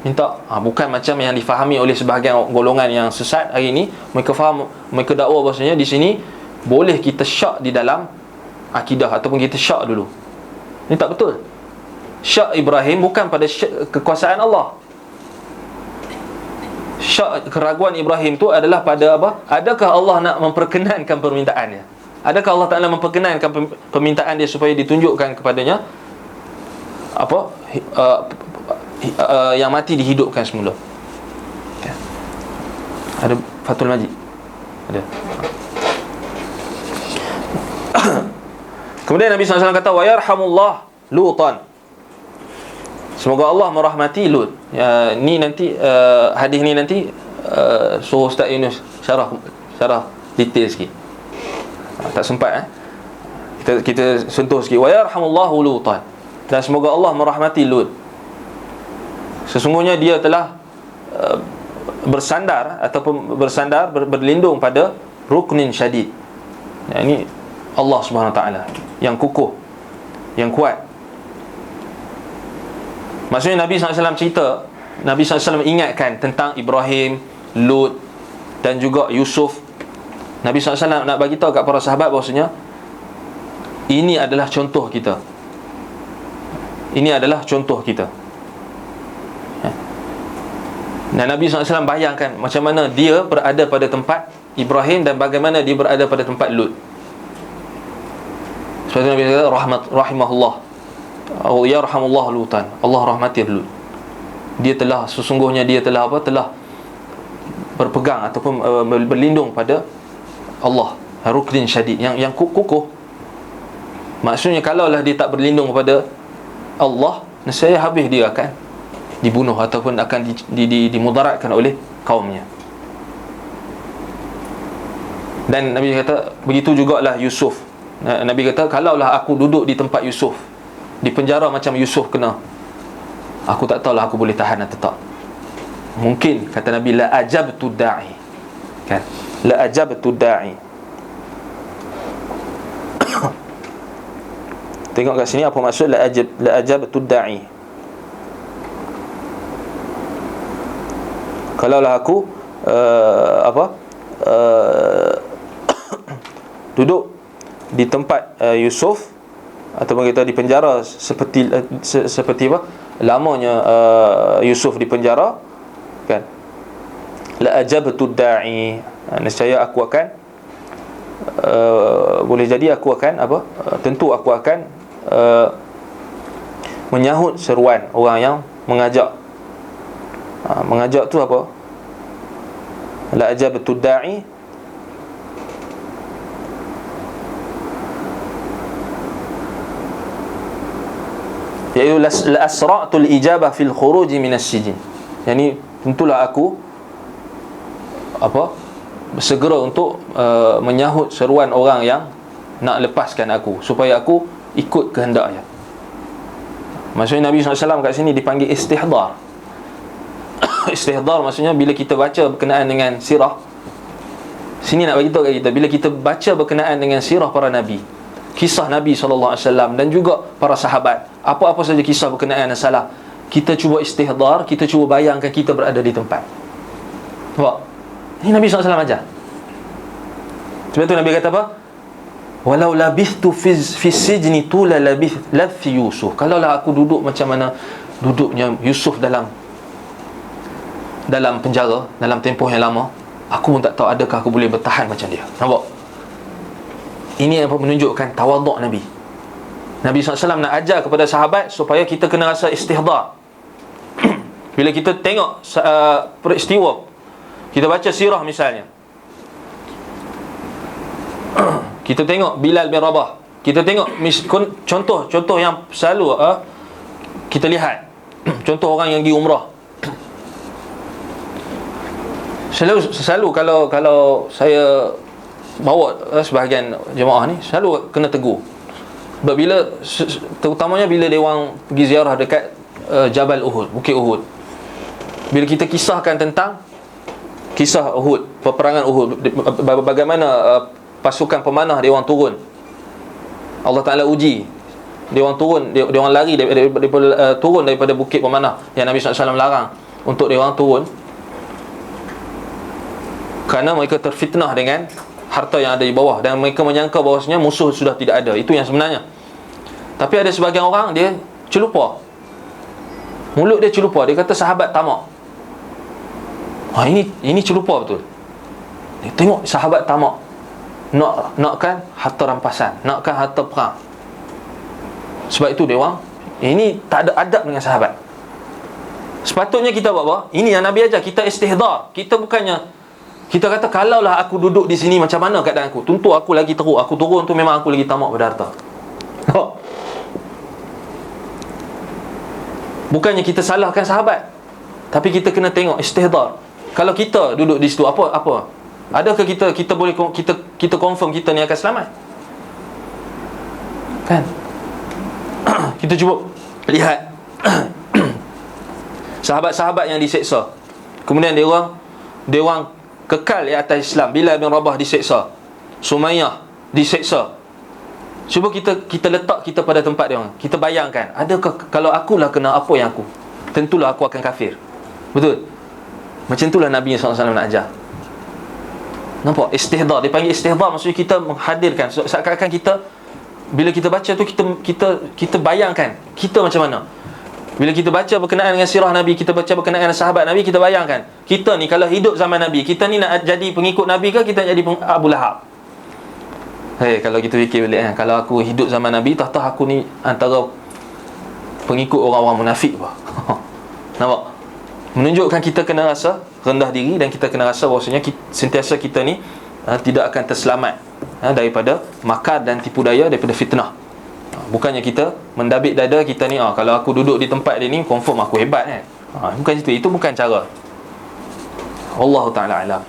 C: minta. Bukan macam yang difahami oleh sebahagian golongan yang sesat hari ini. Mereka faham, mereka dakwa bahasanya di sini boleh kita syak di dalam akidah ataupun kita syak dulu. Ini tak betul. Syak Ibrahim bukan pada kekuasaan Allah. Syak keraguan Ibrahim tu adalah pada apa? Adakah Allah nak memperkenankan permintaannya? Adakah Allah Ta'ala memperkenankan permintaan dia supaya ditunjukkan kepadanya apa? Yang mati dihidupkan semula. Okay. Ada Fathul Majid? Ada. Kemudian Nabi SAW kata wa yarhamullah Lutan. Semoga Allah merahmati Lut. Ni nanti hadis ni nanti suruh Ustaz Yunus syarah detail sikit. Tak sempat kita sentuh sikit. Wa yarhamullahu Lutan. Dan semoga Allah merahmati Lut. Sesungguhnya dia telah bersandar ataupun berlindung pada ruknin syadid. Ini Allah Subhanahu Wa Taala yang kukuh, yang kuat. Maksudnya Nabi SAW cerita, Nabi SAW ingatkan tentang Ibrahim, Lut dan juga Yusuf. Nabi SAW nak bagi tahu kat para sahabat bahawasanya ini adalah contoh kita. Ini adalah contoh kita. Dan Nabi SAW bayangkan macam mana dia berada pada tempat Ibrahim dan bagaimana dia berada pada tempat Lut. Seperti Nabi kata rahimahullah, ya rahimahullah Lutan, Allah rahmati Lut. Sesungguhnya dia telah berpegang ataupun berlindung pada Allah, ruknin syadid, yang kukuh. Maksudnya kalaulah dia tak berlindung kepada Allah, nescaya habis dia akan dibunuh ataupun akan dimudaratkan oleh kaumnya. Dan Nabi kata begitu jugalah Yusuf. Nabi kata kalaulah aku duduk di tempat Yusuf, di penjara macam Yusuf kena, aku tak tahulah aku boleh tahan atau tak. Mungkin kata Nabi la ajabtu da'i, kan, la ajabtu da'i. Tengok kat sini apa maksud la ajabtu da'i. Kalaulah aku duduk di tempat Yusuf ataupun kita di penjara seperti apa lamanya Yusuf di penjara, kan, la ajabtu da'i, nescaya aku akan boleh jadi aku akan tentu aku akan menyahut seruan orang yang mengajak. Mengajak tu apa? La ajabtu da'i, iaitu la asra'tul ijabah fil khuruj minas sijin. Yani tentulah aku segera untuk menyahut seruan orang yang nak lepaskan aku, supaya aku ikut kehendaknya. Maksudnya Nabi SAW kat sini dipanggil istihdar. Istihdar maksudnya bila kita baca berkenaan dengan sirah, sini nak bagi tahu kat kita, bila kita baca berkenaan dengan sirah para Nabi, kisah Nabi SAW dan juga para sahabat, apa-apa saja kisah berkenaan dengan salah, kita cuba istihdar, kita cuba bayangkan kita berada di tempat. Nampak? Ini Nabi SAW ajar. Sebab tu Nabi kata apa? Walau labithtu fi sijni tula labthi Yusuf. Kalaulah aku duduk macam mana duduknya Yusuf dalam penjara dalam tempoh yang lama, aku pun tak tahu adakah aku boleh bertahan macam dia. Nampak? Ini yang menunjukkan tawaduk Nabi. Nabi SAW nak ajar kepada sahabat supaya kita kena rasa istihdar. Bila kita tengok peristiwa, kita baca sirah misalnya, kita tengok Bilal bin Rabah, kita tengok contoh yang selalu kita lihat, contoh orang yang pergi umrah. Selalu kalau saya bawa sebahagian jemaah ni, selalu kena tegur. Sebab terutamanya bila dia orang pergi ziarah dekat Jabal Uhud, Bukit Uhud, bila kita kisahkan tentang kisah Uhud, peperangan Uhud, bagaimana pasukan pemanah dia orang turun, Allah Ta'ala uji dia orang turun, dia orang lari daripada turun daripada bukit pemanah yang Nabi SAW larang untuk dia orang turun, kerana mereka terfitnah dengan harta yang ada di bawah dan mereka menyangka bahawasanya musuh sudah tidak ada. Itu yang sebenarnya. Tapi ada sebahagian orang dia celupa, mulut dia celupa, dia kata sahabat tamak. Ini celupa betul. Dia tengok sahabat tamak, nakkan harta rampasan, nakkan harta perang. Sebab itu dia orang ini tak ada adab dengan sahabat. Sepatutnya kita buat apa? Ini yang Nabi ajar, kita istihdar. Kita bukannya kita kata kalaulah aku duduk di sini macam mana keadaan aku, tentu aku lagi teruk, aku turun tu memang aku lagi tamak pada harta. Bukannya kita salahkan sahabat, tapi kita kena tengok istihdar. Kalau kita duduk di situ, apa? Adakah kita boleh kita confirm kita ni akan selamat? Kan? Kita cuba lihat Sahabat-sahabat yang diseksa, kemudian dia orang kekal di atas Islam. Bilal bin Rabah diseksa, Sumayyah diseksa. Cuba kita letak kita pada tempat dia orang. Kita bayangkan, adakah kalau akulah kena apa yang aku, tentulah aku akan kafir. Betul? Macam itulah Nabi SAW nak ajar. Nampak? Istihdar. Dia panggil istihdar, maksudnya kita menghadirkan. Seakan-akan kita, bila kita baca tu, kita bayangkan kita macam mana. Bila kita baca berkenaan dengan sirah Nabi, kita baca berkenaan dengan sahabat Nabi, kita bayangkan kita ni kalau hidup zaman Nabi, kita ni nak jadi pengikut Nabi ke kita nak jadi Abu Lahab? Kalau kita fikir balik, kalau aku hidup zaman Nabi, tahu aku ni antara pengikut orang-orang munafik apa. Nampak? Menunjukkan kita kena rasa rendah diri, dan kita kena rasa bahawasanya sentiasa kita ni tidak akan terselamat daripada makar dan tipu daya, daripada fitnah. Bukannya kita mendabik dada kita ni, kalau aku duduk di tempat dia ni, confirm aku hebat kan. Bukan itu bukan cara. Wallahu ta'ala alam.